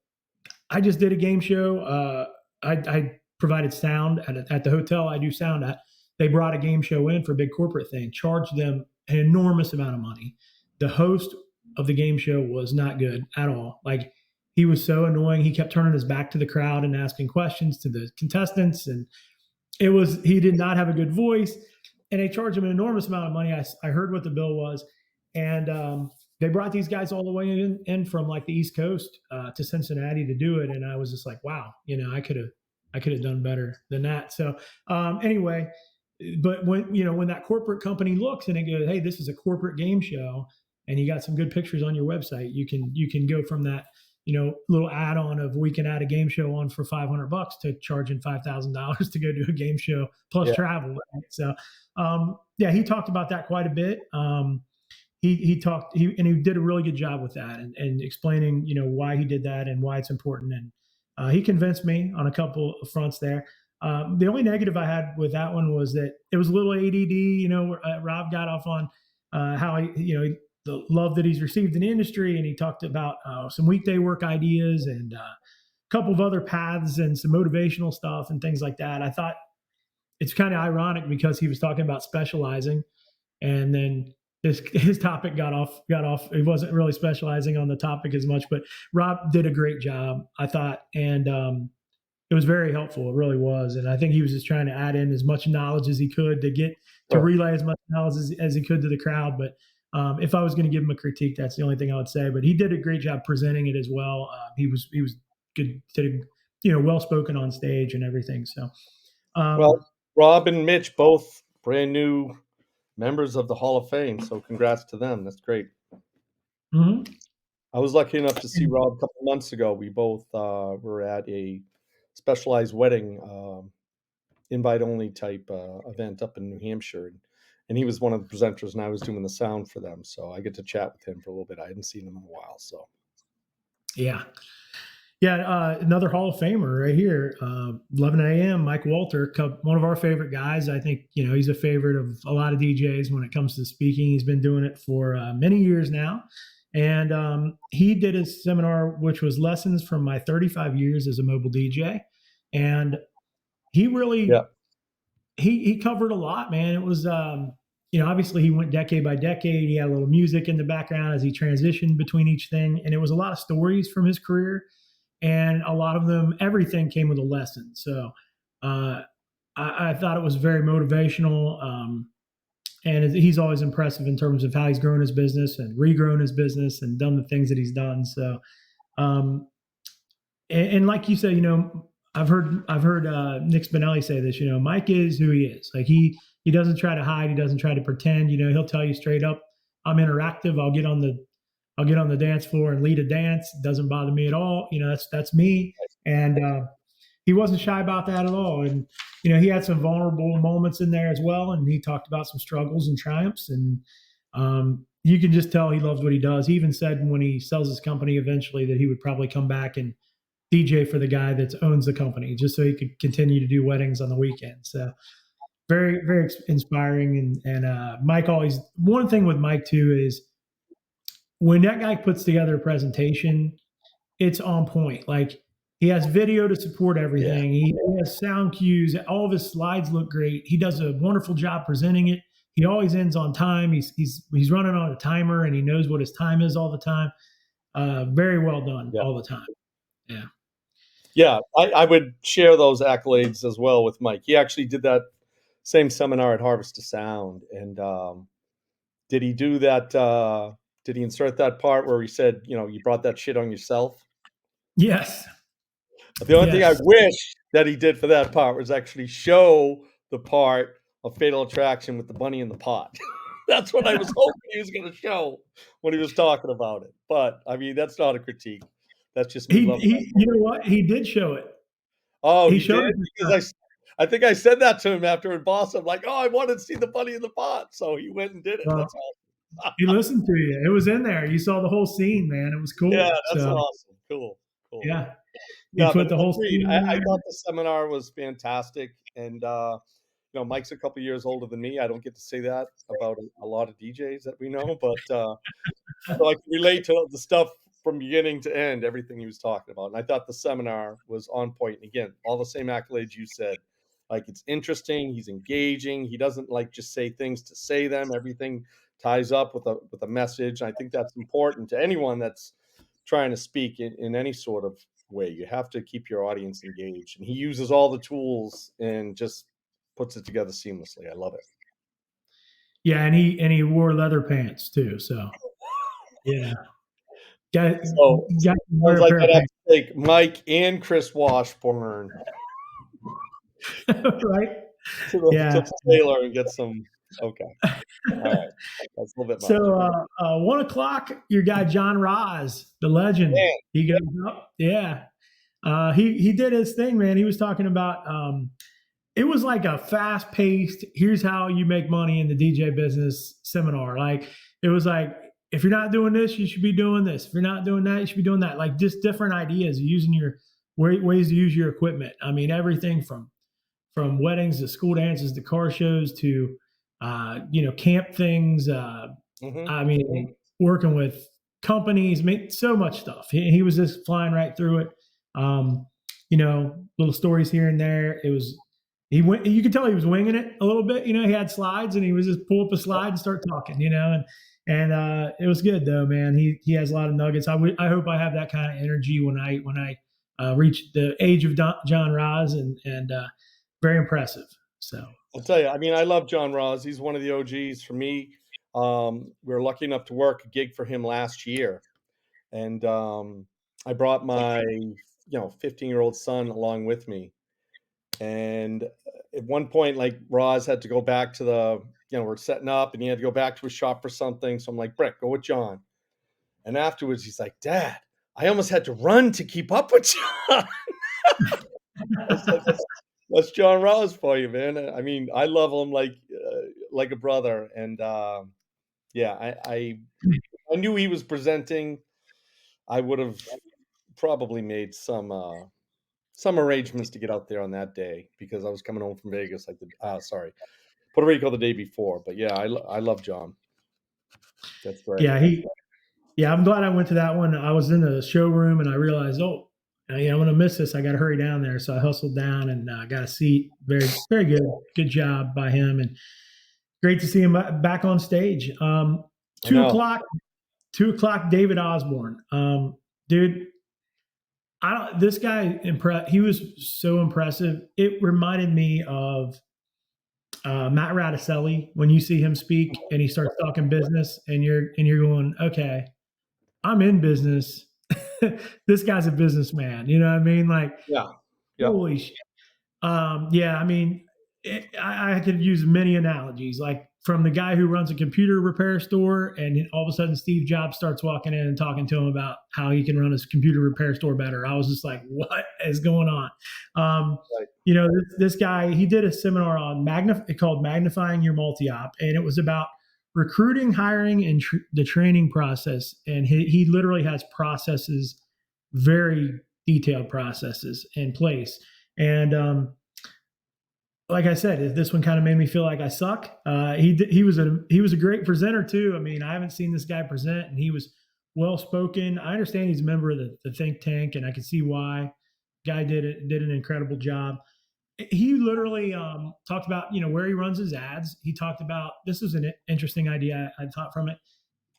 I just did a game show. I provided sound at the hotel I do sound at. They brought a game show in for a big corporate thing, charged them an enormous amount of money. The host of the game show was not good at all. Like, he was so annoying. He kept turning his back to the crowd and asking questions to the contestants. And he did not have a good voice. And they charged him an enormous amount of money. I heard what the bill was. And they brought these guys all the way in from like the East Coast to Cincinnati to do it. And I was just like, wow, I could have done better than that. So anyway, but when that corporate company looks and it goes, hey, this is a corporate game show, and you got some good pictures on your website, you can go from that little add-on of we can add a game show on for $500 to charging $5,000 to go do a game show plus yeah, travel. Right? So yeah, he talked about that quite a bit. He talked, and he did a really good job with that and explaining, why he did that and why it's important. And he convinced me on a couple of fronts there. The only negative I had with that one was that it was a little ADD. Rob got off on how the love that he's received in the industry, and he talked about some weekday work ideas and a couple of other paths and some motivational stuff and things like that. I thought it's kind of ironic because he was talking about specializing, and then his topic got off. He wasn't really specializing on the topic as much, but Rob did a great job, I thought, and it was very helpful. It really was. And I think he was just trying to add in as much knowledge as he could to sure. relay as much knowledge as he could to the crowd. But if I was going to give him a critique, that's the only thing I would say. But he did a great job presenting it as well. He was good, well spoken on stage and everything. So, Well, Rob and Mitch, both brand new members of the Hall of Fame, so congrats to them. That's great. mhm. I was lucky enough to see Rob a couple months ago. We both were at a specialized wedding, invite-only type event up in New Hampshire, and he was one of the presenters, and I was doing the sound for them. So I get to chat with him for a little bit. I hadn't seen him in a while, so Yeah. Yeah, another Hall of Famer right here, 11 a.m. Mike Walter, one of our favorite guys. I think he's a favorite of a lot of DJs when it comes to speaking. He's been doing it for many years now, and he did a seminar which was lessons from my 35 years as a mobile DJ, and he yeah, really he covered a lot, man. It was obviously he went decade by decade. He had a little music in the background as he transitioned between each thing, and it was a lot of stories from his career, and a lot of them, everything came with a lesson. So uh, I thought it was very motivational. And he's always impressive in terms of how he's grown his business and regrown his business and done the things that he's done. So, um, and like you said, I've heard Nick Spinelli say this. Mike is who he is. Like he doesn't try to hide. He doesn't try to pretend. He'll tell you straight up, I'm interactive. I'll get on the dance floor and lead a dance. It doesn't bother me at all. That's me. And he wasn't shy about that at all. And he had some vulnerable moments in there as well. And he talked about some struggles and triumphs. And you can just tell he loves what he does. He even said when he sells his company eventually that he would probably come back and DJ for the guy that owns the company, just so he could continue to do weddings on the weekend. So very, very inspiring. And Mike always, one thing with Mike too is when that guy puts together a presentation, it's on point. Like, he has video to support yeah, everything. He has sound cues. All of his slides look great. He does a wonderful job presenting it. he always ends on time. He's running on a timer, and he knows what his time is all the time. Very well done Yeah. all the time. Yeah. Yeah, I would share those accolades as well with Mike. He actually did that same seminar at Harvest to Sound, and did he do that? Did he insert that part where he said, you brought that shit on yourself? Yes. The only thing I Yes. wish that he did for that part was actually show the part of Fatal Attraction with the bunny in the pot. That's what I was hoping he was going to show when he was talking about it. But I mean, that's not a critique. That's just me loving that. You know what? He did show it. Oh, He he showed did? it. Because I think I said that to him after in Boston. I'm like, "Oh, I wanted to see the bunny in the pot." So he went and did it. Well, That's awesome. he listened to you. It was in there. You saw the whole scene, man. It was Yeah, cool. that's So awesome. Cool, cool. yeah, he Yeah, but put the whole agreed. scene in I there. thought the seminar was fantastic, and, Mike's a couple years older than me. I don't get to say that about a lot of DJs that we know, but, so I can relate to the stuff from beginning to end, everything he was talking about, and I thought the seminar was on point, and again, all the same accolades you said. Like, it's interesting, he's engaging, he doesn't, like, just say things to say them, everything ties up with a message. I think that's important to anyone that's trying to speak in any sort of way. You have to keep your audience engaged, and he uses all the tools and just puts it together seamlessly. I love it. Yeah, and he wore leather pants too. So yeah, got So got to wear sounds a like pair I'd of have pants, to take Mike and Chris Washburn right? to Yeah. Taylor and get some. Okay, all right, that's a little bit So much. 1 o'clock, your guy John Roz, the legend, Man, he goes up. Yeah, he did his thing, man. He was talking about it was like a fast paced. Here's how you make money in the DJ business seminar. Like it was like if you're not doing this, you should be doing this. If you're not doing that, you should be doing that. Like just different ideas, using your ways to use your equipment. I mean, everything from weddings to school dances to car shows to camp things. mhm, I mean, working with companies, so much stuff. He was just flying right through it. Little stories here and there. It was he went. You could tell he was winging it a little bit. He had slides and he was just pull up a slide and start talking. And it was good though, man. He has a lot of nuggets. I hope I have that kind of energy when I reach the age of John Roz and very impressive. So I'll tell you. I mean, I love John Ross. He's one of the OGs for me. We were lucky enough to work a gig for him last year, and I brought my 15-year-old son along with me. And at one point, like Roz had to go back to we're setting up and he had to go back to his shop for something. So I'm like, Brick, go with John. And afterwards, he's like, Dad, I almost had to run to keep up with John. I said, that's John Roz for you, man. I mean, I love him like a brother. And yeah, I knew he was presenting. I would have probably made some arrangements to get out there on that day because I was coming home from Vegas, Puerto Rico the day before. But yeah, I love John. That's great. yeah, I'm glad I went to that one. I was in the showroom and I realized, I'm going to miss this. I got to hurry down there. So I hustled down and got a seat. Very, very good job by him. And great to see him back on stage. I Two know. o'clock, 2 o'clock, David Osborne. Dude, this guy, he was so impressive. It reminded me of Matt Radicelli when you see him speak and he starts talking business and you're going, okay, I'm in business. This guy's a businessman. You know what I mean? Like, Yeah. Yep. holy shit. Yeah, I mean, I could use many analogies, like from the guy who runs a computer repair store, and all of a sudden Steve Jobs starts walking in and talking to him about how he can run his computer repair store better. I was just like, what is going on? Right. This guy, he did a seminar on called Magnifying Your Multi-Op, and it was about recruiting, hiring, and the training process. And he literally has processes, very detailed processes in place. And like I said, this one kind of made me feel like I suck. He was a great presenter too. I mean, I haven't seen this guy present, and he was well spoken. I understand he's a member of the think tank, and I can see why. Guy did an incredible job. he literally talked about, where he runs his ads. He talked about, this is an interesting idea I thought from it.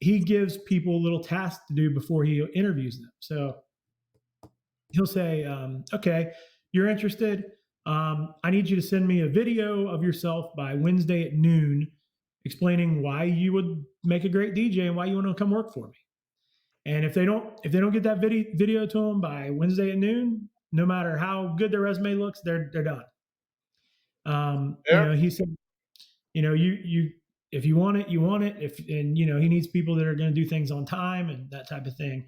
He gives people little tasks to do before he interviews them. So he'll say, okay, you're interested. I need you to send me a video of yourself by Wednesday at noon, explaining why you would make a great DJ and why you want to come work for me. And if they don't get that video to them by Wednesday at noon, no matter how good their resume looks, they're done. Fair? He said, you if you want it, you want it. He needs people that are going to do things on time and that type of thing.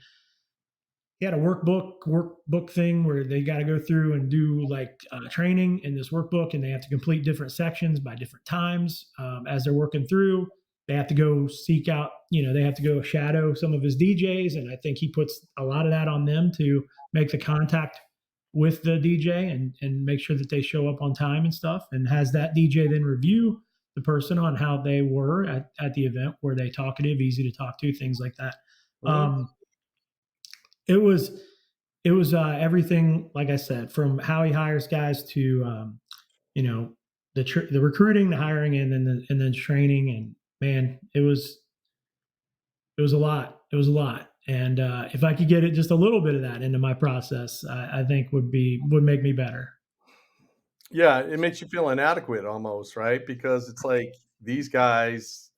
He had a workbook thing where they got to go through and do like training in this workbook, and they have to complete different sections by different times as they're working through. They have to go seek out, they have to go shadow some of his DJs, and I think he puts a lot of that on them to make the contact with the DJ and make sure that they show up on time and stuff, and has that DJ then review the person on how they were at the event. Were they talkative, easy to talk to, things like that. Mhm. It was everything, like I said, from how he hires guys to you know the recruiting, the hiring, and then training. And man, it was a lot. It was a lot. And if I could get it just a little bit of that into my process, I think would make me better. Yeah, it makes you feel inadequate almost, right? Because it's like these guys,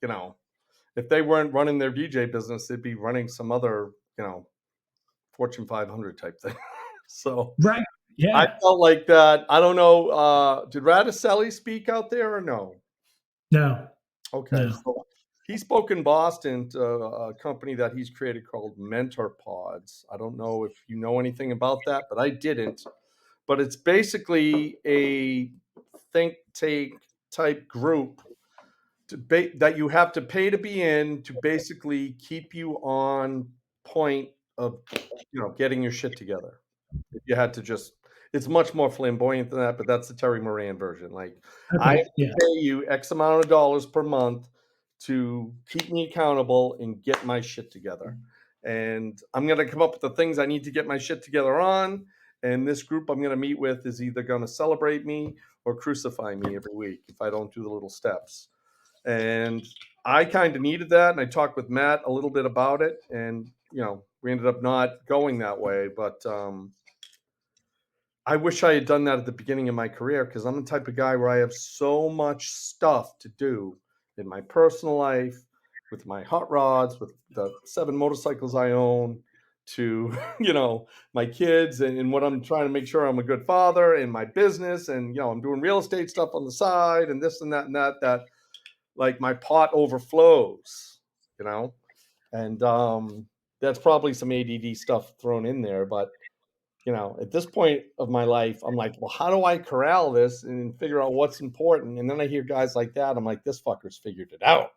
if they weren't running their DJ business, they'd be running some other, Fortune 500 type thing. So Right. I Yeah. felt like that. I don't know. Did Radicelli speak out there or no? No. Okay, No. so he spoke in Boston to a company that he's created called Mentor Pods. I don't know if you know anything about that, but I didn't. But it's basically a think tank type group that you have to pay to be in to basically keep you on point of getting your shit together. If you had to just, it's much more flamboyant than that, but that's the Terry Moran version. Like, I have Okay. to Yeah. pay you X amount of dollars per month to keep me accountable and get my shit together. And I'm going to come up with the things I need to get my shit together on. And this group I'm going to meet with is either going to celebrate me or crucify me every week if I don't do the little steps. And I kind of needed that. And I talked with Matt a little bit about it. And, we ended up not going that way. But I wish I had done that at the beginning of my career because I'm the type of guy where I have so much stuff to do in my personal life, with my hot rods, with the 7 motorcycles I own, to my kids, and what I'm trying to make sure I'm a good father, and my business, and I'm doing real estate stuff on the side, and this and that and that like my pot overflows, you know, and that's probably some ADD stuff thrown in there, but at this point of my life, I'm like, well, how do I corral this and figure out what's important? And then I hear guys like that. I'm like, this fucker's figured it out.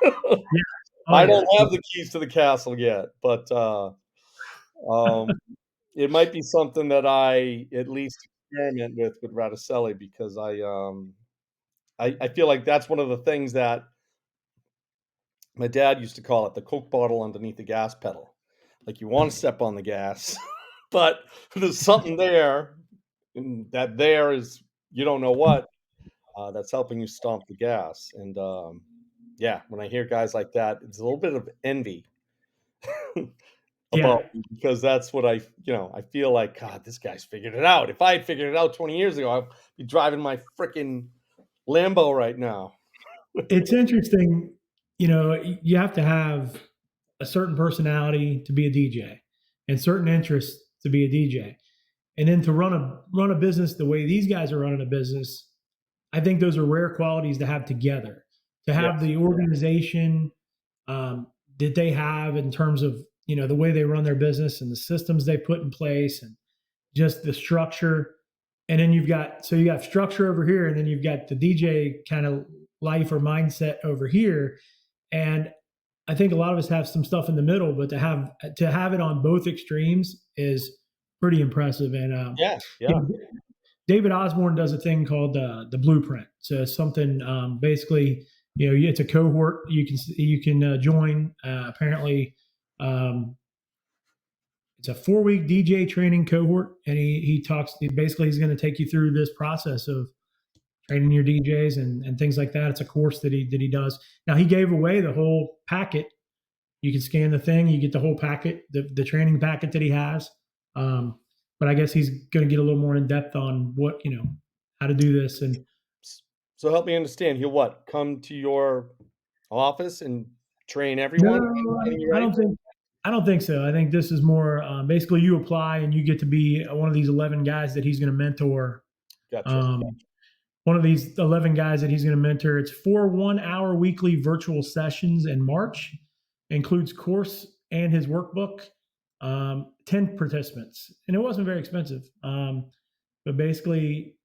Yeah. Oh I yeah. don't have the keys to the castle yet, but um, it might be something that I at least experiment with Radicelli because I feel like that's one of the things that my dad used to call it the Coke bottle underneath the gas pedal. Like you want to step on the gas, but there's something there, and that there is you don't know what that's helping you stomp the gas. And yeah, when I hear guys like that, it's a little bit of envy about Yeah. me because that's what I feel like. God, this guy's figured it out. If I had figured it out 20 years ago, I'd be driving my freaking Lambo right now. It's interesting. You have to have a certain personality to be a DJ and certain interests to be a DJ. And then to run a business the way these guys are running a business, I think those are rare qualities to have together. To have Yes. the organization that they have in terms of the way they run their business and the systems they put in place and just the structure. And then you got structure over here, and then you've got the DJ kind of life or mindset over here. And I think a lot of us have some stuff in the middle, but to have it on both extremes is pretty impressive. And Yeah. you Yeah. know, David Osborne does a thing called the blueprint. So it's something basically, it's a cohort you can join. Apparently, um, it's a 4-week DJ training cohort, and he talks. Basically, he's going to take you through this process of training your DJs and things like that. It's a course that he does. Now he gave away the whole packet. You can scan the thing, you get the whole packet, the training packet that he has. But I guess he's going to get a little more in depth on what how to do this. And So help me understand. He'll what? Come to your office and train everyone? no, Getting you I ready don't for it? think I don't think so. I think this is more basically you apply and you get to be one of these 11 guys that he's going to mentor. Gotcha. Um, one of these 11 guys that he's going to mentor. It's 4 1-hour weekly virtual sessions in March, includes course and his workbook, 10 participants. And it wasn't very expensive. But basically,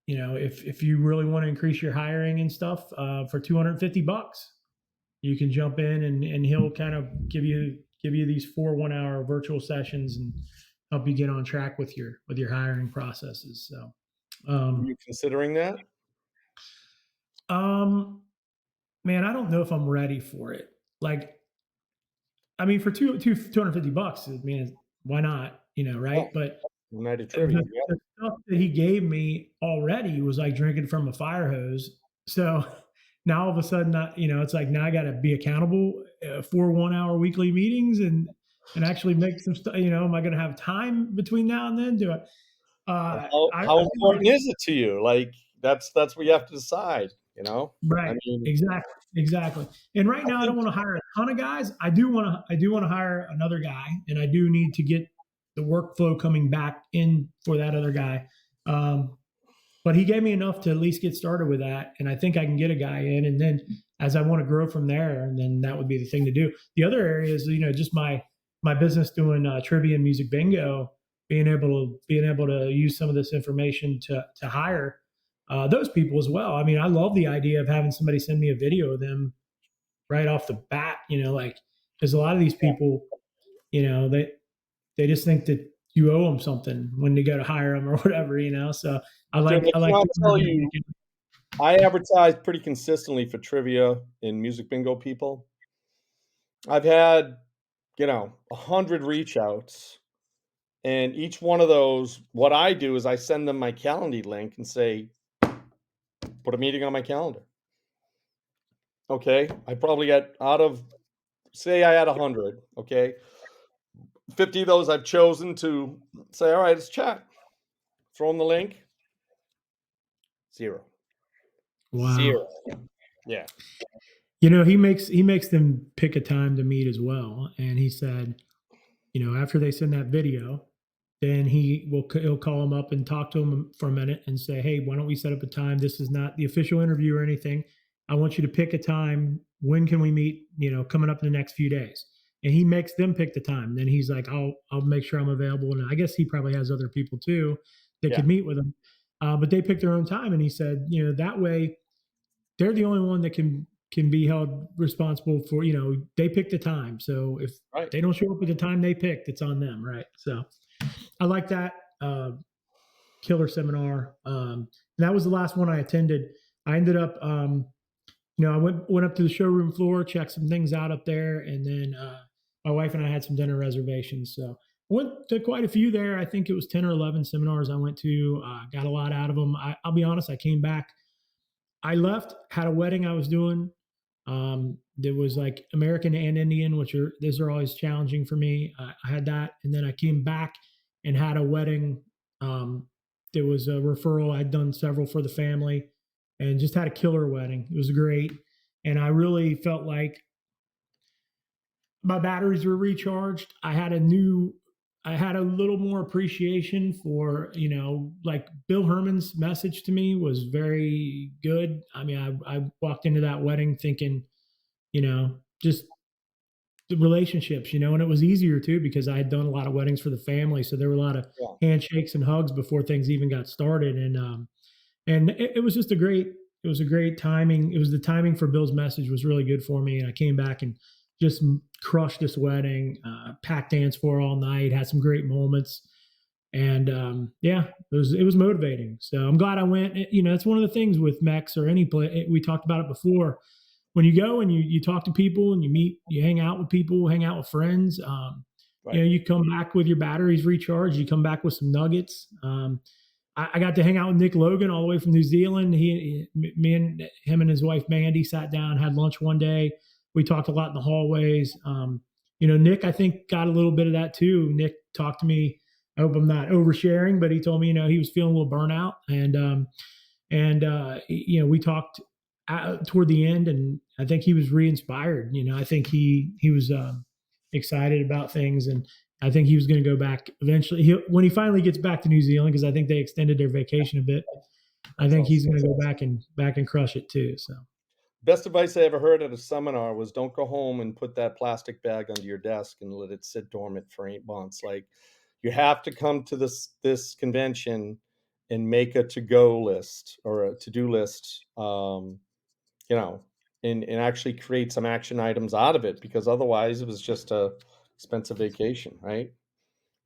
if you really want to increase your hiring and stuff for $250, you can jump in and he'll kind of give you these 4 1-hour virtual sessions and help you get on track with your hiring processes. So, Are you considering that? man, I don't know if I'm ready for it. Like, I mean, for $250, I mean, why not? Oh, Right? But night of trivia. the, Yep. the stuff that he gave me already was like drinking from a fire hose. So now all of a sudden, it's like now I got to be accountable for 1-hour weekly meetings and actually make some stuff. Am I going to have time between now and then? Do I? And I how feel like important is it to you? Like, that's what you have to decide, you know? I right, mean, exactly. And right I now, I don't think want to hire a ton of guys. I do want to hire another guy, and I do need to get the workflow coming back in for that other guy. Um, but he gave me enough to at least get started with that, and I think I can get a guy in, and then as I want to grow from there, and then that would be the thing to do. The other area is just my business doing trivia and music bingo, being able to use some of this information to hire those people as well. I mean, I love the idea of having somebody send me a video of them right off the bat. Like because a lot of these people, they just think that you owe them something when they go to hire them or whatever. So I Jim, like I I like cannot doing tell that. you, I advertise pretty consistently for trivia and music bingo people. I've had, 100 reach outs, and each one of those, what I do is I send them my Calendly link and say, "Put a meeting on my calendar." Okay? I probably got out of say I had 100, okay? 50 of those I've chosen to say, "All right, let's chat." Throw them the link. 0. Wow. 0. Yeah. He makes them pick a time to meet as well. And he said, after they send that video, then he'll call them up and talk to them for a minute and say, hey, why don't we set up a time? This is not the official interview or anything. I want you to pick a time. When can we meet? Coming up in the next few days. And he makes them pick the time. Then he's like, I'll make sure I'm available. And I guess he probably has other people too that Yeah. could meet with him. But they pick their own time. And he said, that way they're the only one that can be held responsible for, they pick the time. So if Right. they don't show up at the time they picked, it's on them, right? So I like that. Killer seminar. And that was the last one I attended. I ended up, I went up to the showroom floor, checked some things out up there, and then my wife and I had some dinner reservations. So I went to quite a few there. I think it was 10 or 11 seminars I went to. Got a lot out of them. I'll be honest, I came back. I left, had a wedding I was doing. There was like American and Indian, those are always challenging for me. I had that, and then I came back and had a wedding. There was a referral. I'd done several for the family, and just had a killer wedding. It was great, and I really felt like my batteries were recharged. I had a little more appreciation for, like Bill Herman's message to me was very good. I mean, I walked into that wedding thinking, just the relationships, and it was easier too because I had done a lot of weddings for the family. So there were a lot of Yeah. handshakes and hugs before things even got started. And it was just it was a great timing. It was the timing for Bill's message was really good for me. And I came back and just crushed this wedding, packed dance floor all night, had some great moments. And yeah, it was motivating. So I'm glad I went. It's one of the things with Mex or any play. We talked about it before. When you go and you talk to people and you hang out with people, hang out with friends, You Right. know, you come back with your batteries recharged, you come back with some nuggets. I got to hang out with Nick Logan all the way from New Zealand. Me and him and his wife Mandy sat down, had lunch one day. We talked a lot in the hallways. You know, Nick, I think, got a little bit of that too. Nick talked to me. I hope I'm not oversharing, but he told me, you know, he was feeling a little burnout, and you know, we talked toward the end, and I think he was re-inspired. You know, I think he was excited about things, and I think he was going to go back eventually. When he finally gets back to New Zealand, because I think they extended their vacation a bit. I That's think he's awesome. going to go back and crush it too. So Best advice I ever heard at a seminar was don't go home and put that plastic bag under your desk and let it sit dormant for 8 months. Like you have to come to this convention and make a to-go list or a to-do list, you know, and actually create some action items out of it because otherwise it was just a expensive vacation, right?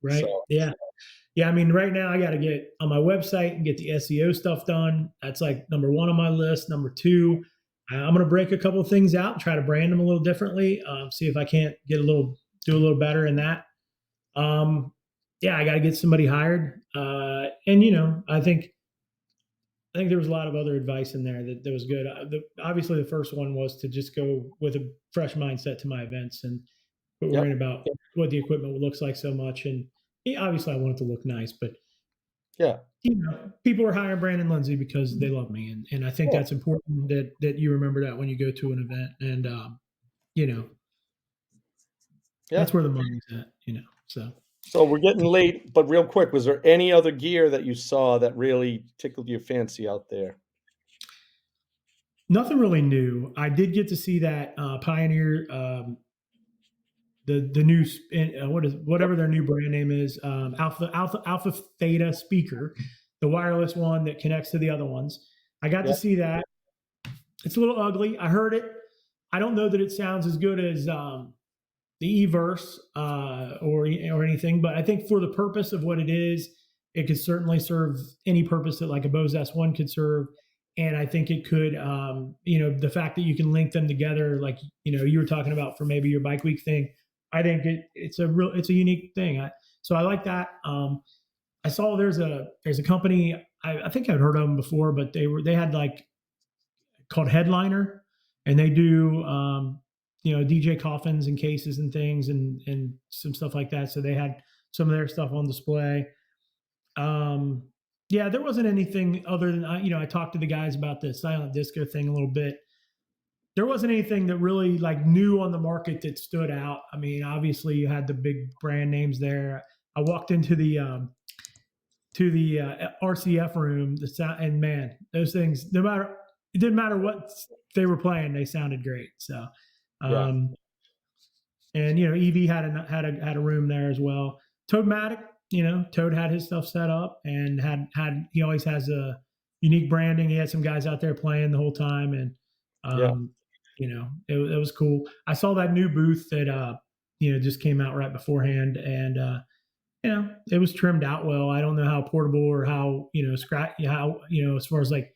So right, yeah. Yeah, I mean, right now I got to get on my website and get the SEO stuff done. That's like number one on my list. Number two, I'm going to break a couple of things out and try to brand them a little differently. See if I can't do a little better in that. Um, yeah, I got to get somebody hired. And you know, I think there was a lot of other advice in there that was good. Obviously, the first one was to just go with a fresh mindset to my events and quit yep, worrying about what the equipment looks like so much. And yeah, obviously, I want it to look nice, but yeah, you know, people are hiring Brandon Lindsey because they love me, and I think yeah, that's important that you remember that when you go to an event, and you know, yeah. that's where the money's at, you know. So So we're getting late, but real quick, was there any other gear that you saw that really tickled your fancy out there? nothing really new. I did get to see that Pioneer, the new Yep, whatever their new brand name is, Alpha Theta speaker, the wireless one that connects to the other ones. I got to yep, see that. It's a little ugly. I heard it. I don't know that it sounds as good as the Everse or anything, but I think for the purpose of what it is, it could certainly serve any purpose that like a Bose S1 could serve. And I think it could, you know, the fact that you can link them together, like you know, you were talking about for maybe your bike week thing. I think it's a unique thing. So I like that. I saw there's a company I think I'd heard of them before, but they had like called Headliner, and they do you know, DJ coffins and cases and things and some stuff like that. So they had some of their stuff on display. Um, yeah, there wasn't anything other than you know, I talked to the guys about the silent disco thing a little bit. There wasn't anything that really like new on the market that stood out. I mean, obviously you had the big brand names there. I walked into the RCF room, the sound, and man, those things, no matter, it didn't matter what they were playing, they sounded great. So, yeah, um, and you know, EV had a room there as well. Toadmatic, you know, Toad had his stuff set up and had he always has a unique branding. He had some guys out there playing the whole time, and yeah, um, you know, it was cool. I saw that new booth that you know, just came out right beforehand, and you know, it was trimmed out well. I don't know how portable or how, you know, how, you know, as far as like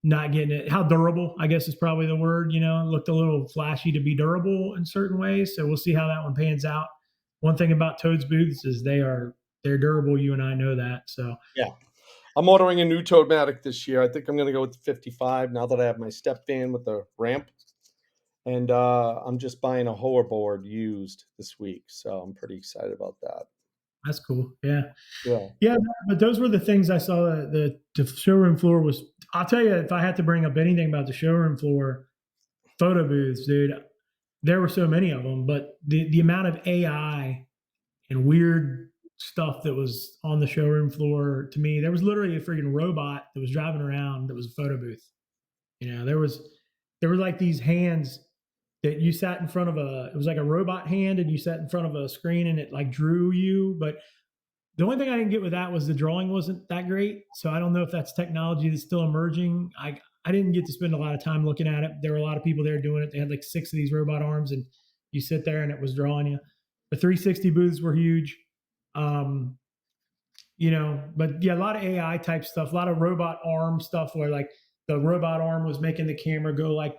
not getting it, how durable, I guess is probably the word, you know, it looked a little flashy to be durable in certain ways. So we'll see how that one pans out. One thing about Toad's booths is they're durable. You and I know that. So yeah. I'm ordering a new Toadmatic this year. I think I'm gonna go with the 55 now that I have my step van with the ramp, and, I'm just buying a hoverboard used this week, so I'm pretty excited about that. that's cool. Yeah. Yeah, Yeah. But those were the things I saw. The showroom floor was, I'll tell you, if I had to bring up anything about the showroom floor, photo booths, dude, there were so many of them, but the amount of AI and weird stuff that was on the showroom floor to me, there was literally a freaking robot that was driving around that was a photo booth. You know, there were like these hands that you sat in front of it was like a robot hand and you sat in front of a screen and it like drew you. But the only thing I didn't get with that was the drawing wasn't that great. So I don't know if that's technology that's still emerging. I didn't get to spend a lot of time looking at it. There were a lot of people there doing it. They had like 6 of these robot arms and you sit there and it was drawing you. The 360 booths were huge. Um, you know, but yeah, a lot of AI type stuff, a lot of robot arm stuff where like the robot arm was making the camera go like,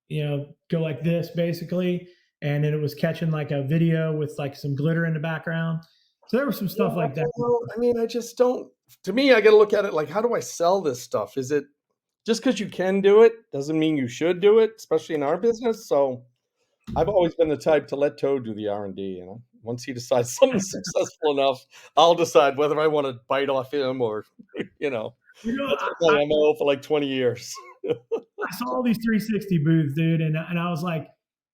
you know, go like this basically. and then it was catching like a video with like some glitter in the background. So there was some stuff like that. Well, I mean, I just don't. To me, I got to look at it like, how do I sell this stuff? Is it just because you can do it doesn't mean you should do it, especially in our business. So I've always been the type to let Toad do the R&D. Once he decides something's successful enough, I'll decide whether I want to bite off him or, you know, You know, that's been my MO for like 20 years. I saw all these 360 booths, dude, and I was like,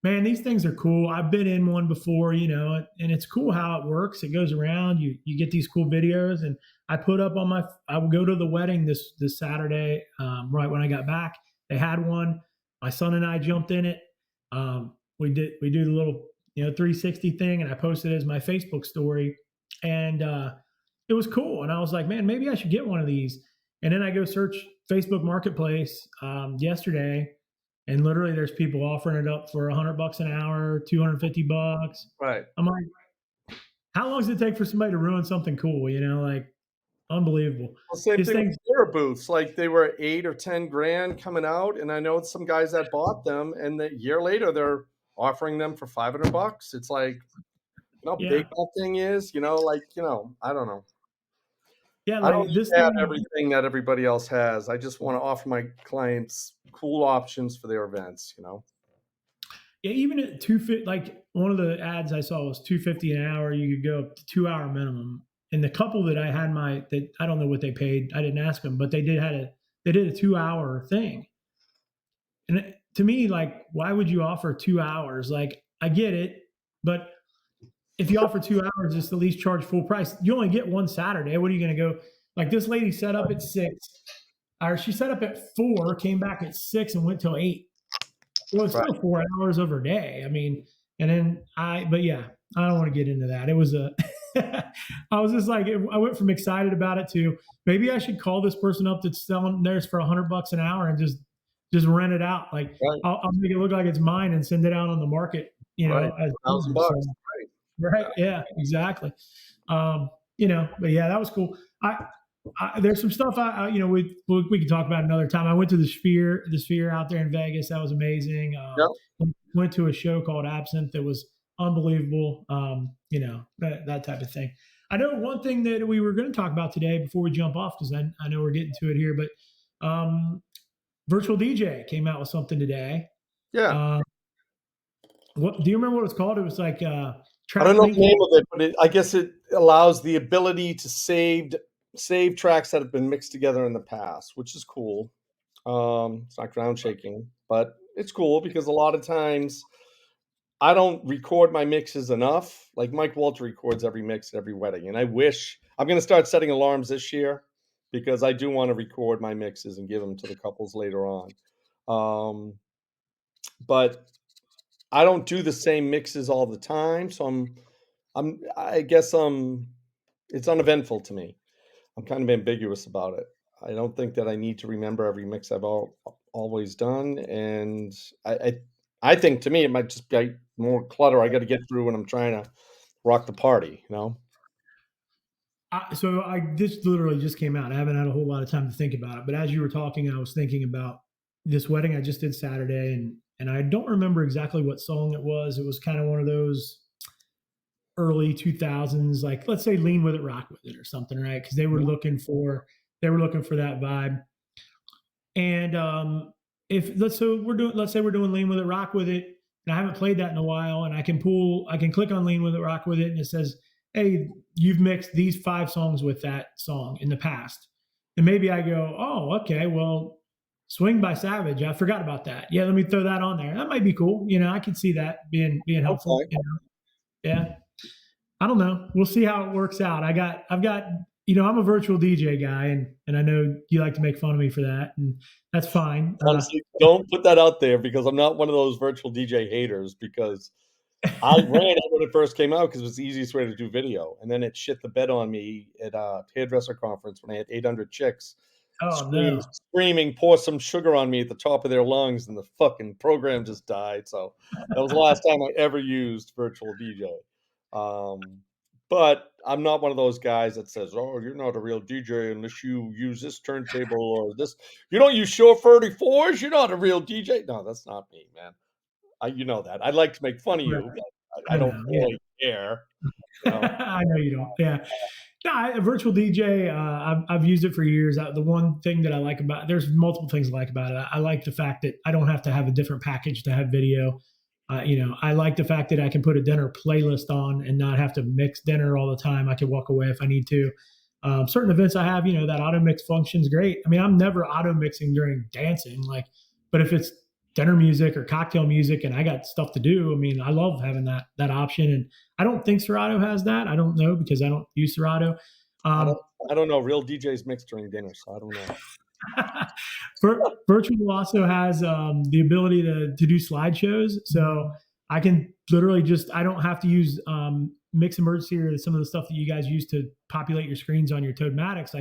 man, these things are cool. I've been in one before, and it's cool how it works. It goes around. You get these cool videos, and I put up on my. I would go to the wedding this Saturday, right when I got back. They had one. My son and I jumped in it. We do the little 360 thing, and I posted it as my Facebook story, and it was cool. And I was like, man, maybe I should get one of these. And then I go search Facebook Marketplace yesterday, and literally there's people offering it up for $100 an hour, $250. Right. I'm like, how long does it take for somebody to ruin something cool? Like unbelievable. Well, same This thing with thing, mirror booths. Like they were 8 or 10 grand coming out, and I know some guys that bought them, and a year later they're offering them for $500. It's like, how big yeah, that thing is. I don't know. yeah, I don't like need this to have thing. everything that everybody else has. I just want to offer my clients cool options for their events. Yeah, even at 250, like one of the ads I saw was 250 an hour. You could go up to 2 hour minimum. And the couple that I had that I don't know what they paid. I didn't ask them, but they did a 2 hour thing. And to me, like, why would you offer 2 hours? Like, I get it, but if you offer 2 hours, just at least charge full price. You only get one Saturday. What are you going to go? Like this lady set up at 6, or she set up at 4, came back at 6, and went till 8. Well, it's Right. still 4 hours of her day. I mean, and then but yeah, I don't want to get into that. It was I was just like, I went from excited about it to maybe I should call this person up that's selling theirs for $100 an hour and just rent it out. Like Right. I'll make it look like it's mine and send it out on the market, Right. as $1,000 business. bucks. So, Right. right. Yeah, exactly. But yeah, that was cool. There's some stuff we can talk about another time. I went to the Sphere out there in Vegas. That was amazing. Yeah. Went to a show called Absinthe that was unbelievable. That type of thing. I know one thing that we were going to talk about today before we jump off, because I know we're getting to it here, but Virtual DJ came out with something today. Yeah. Uh, what do you remember what it's called? It was like I don't track know the linking. name of it, but I guess it allows the ability to save tracks that have been mixed together in the past, which is cool. It's not ground shaking, but it's cool because a lot of times I don't record my mixes enough. Like Mike Walter records every mix at every wedding, and I wish I'm going to start setting alarms this year because I do want to record my mixes and give them to the couples later on. Um, but I don't do the same mixes all the time, so I guess it's uneventful to me. I'm kind of ambiguous about it. I don't think that I need to remember every mix I've always done, and I, I I think to me it might just be more clutter I got to get through when I'm trying to rock the party. So this literally just came out. I haven't had a whole lot of time to think about it, but as you were talking, I was thinking about this wedding I just did Saturday, and I don't remember exactly what song it was. It was kind of one of those early 2000s, like let's say "Lean with It, Rock with It" or something, right? Because they were looking for that vibe. And if let's say we're doing "Lean with It, Rock with It," and I haven't played that in a while, and I can click on "Lean with It, Rock with It," and it says, "Hey, you've mixed these 5 songs with that song in the past." And maybe I go, "Oh, okay, well, Swing by Savage, I forgot about that. Yeah, let me throw that on there. That might be cool. I can see that being helpful. Okay. Yeah. I don't know. We'll see how it works out. I've got, I'm a virtual DJ guy, and I know you like to make fun of me for that, and that's fine. Honestly, don't put that out there because I'm not one of those virtual DJ haters because I ran it when it first came out because it was the easiest way to do video, and then it shit the bed on me at a hairdresser conference when I had 800 chicks Oh no. screaming, pour some sugar on me at the top of their lungs, and the fucking program just died. So that was the last time I ever used virtual DJ. But I'm not one of those guys that says, "Oh, you're not a real DJ unless you use this turntable or this. You don't use Shure 34s. You're not a real DJ." No, that's not me, man. You know that. I'd like to make fun of Right. you, but I I don't know. Yeah. really care, you know? I know you don't. Yeah. No, a virtual DJ. I've used it for years. The one thing that I like about there's multiple things I like about it. I like the fact that I don't have to have a different package to have video. I like the fact that I can put a dinner playlist on and not have to mix dinner all the time. I can walk away if I need to. Certain events I have, that auto mix function is great. I mean, I'm never auto mixing during dancing, but if it's dinner music or cocktail music and I got stuff to do, I mean, I love having that option. And I don't think Serato has that. I don't know because I don't use Serato. I Um, don't I don't know. Real DJs mix during dinner, so I don't know. Virtual also has the ability to do slideshows. So I can literally I don't have to use Mix Emergency or some of the stuff that you guys use to populate your screens on your Toadmatics.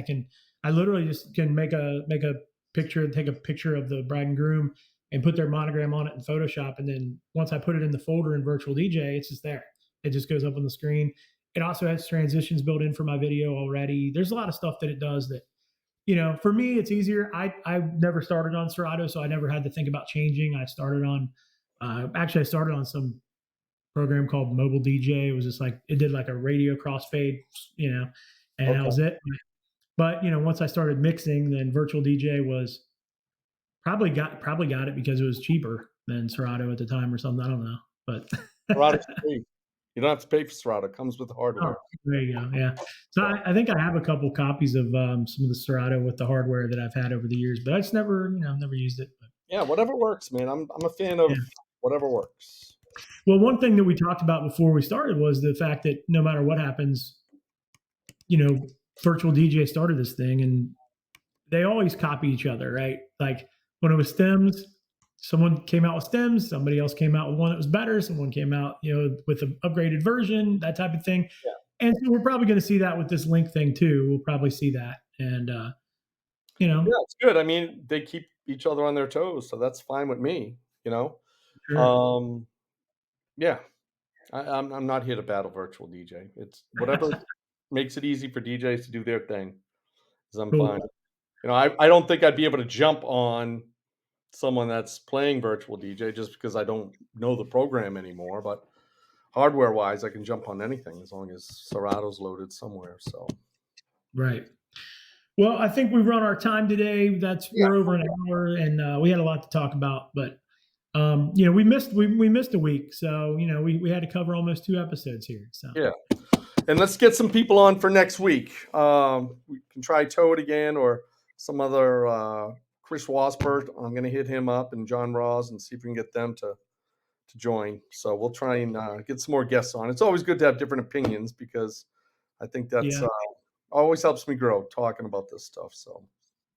I literally just can make a take a picture of the bride and groom and put their monogram on it in Photoshop. And then once I put it in the folder in Virtual DJ, it's just there. It just goes up on the screen. It also has transitions built in for my video already. There's a lot of stuff that it does that for me, it's easier. I never started on Serato, so I never had to think about changing. I started on some program called Mobile DJ. It was just like it did like a radio crossfade, and that Okay. was it. But once I started mixing, then Virtual DJ was probably got it because it was cheaper than Serato at the time or something. I don't know, but Serato's free. You don't have to pay for Serato. It comes with the oh, hardware. there you go. Yeah. So Yeah. I think I have a couple copies of some of the Serato with the hardware that I've had over the years, but I just never, I've never used it. But Yeah, whatever works, man. I'm a fan yeah. of whatever works. Well, one thing that we talked about before we started was the fact that no matter what happens, you know, virtual DJ started this thing and they always copy each other, right? Like when it was stems, someone came out with stems, somebody else came out with one that was better, someone came out, with an upgraded version, that type of thing. Yeah. And so we're probably going to see that with this link thing too. We'll probably see that. And you know, Yeah, it's good. I mean, they keep each other on their toes, so that's fine with me, you know? sure. Um, yeah. I'm not here to battle virtual DJ. It's whatever makes it easy for DJs to do their thing, 'cause I'm fine. Cool. I don't think I'd be able to jump on someone that's playing virtual DJ just because I don't know the program anymore, but hardware-wise, I can jump on anything as long as Serato's loaded somewhere, so Right. Well, I think we've run our time today. yeah, We're over an hour, and we had a lot to talk about. But we missed a week, so we had to cover almost 2 episodes here. So yeah. And let's get some people on for next week. We can try Toad again or some other Chris Washburn. I'm gonna hit him up and John Ross and see if we can get them to join. So we'll try and get some more guests on. It's always good to have different opinions because I think that's yeah, always helps me grow talking about this stuff. So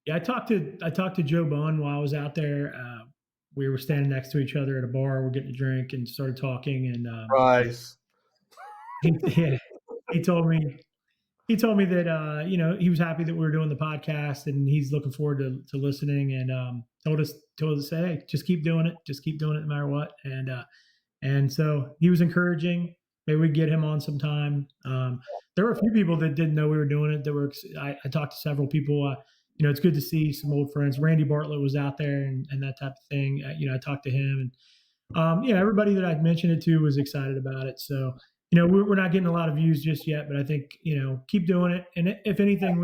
yeah. I talked to Joe Bun while I was out there. We were standing next to each other at a bar. We're getting a drink and started talking, and Price. yeah, he told me he told me that he was happy that we were doing the podcast and he's looking forward to listening and told us to say, hey, just keep doing it no matter what. And so he was encouraging. Maybe we get him on sometime. There were a few people that didn't know we were doing it. I talked to several people. It's good to see some old friends. Randy Bartlett was out there and that type of thing. I talked to him and everybody that I'd mentioned it to was excited about it. So we're not getting a lot of views just yet, but I think keep doing it. And if anything,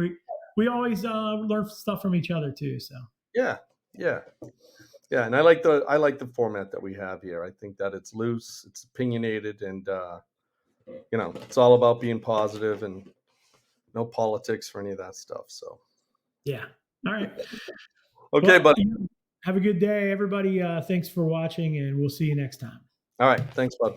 we always learn stuff from each other too. So Yeah, yeah, yeah. And I like the format that we have here. I think that it's loose, it's opinionated, and it's all about being positive and no politics or any of that stuff. So yeah, all right. okay, Well, buddy. have a good day, everybody. Thanks for watching, and we'll see you next time. All right, thanks, bud.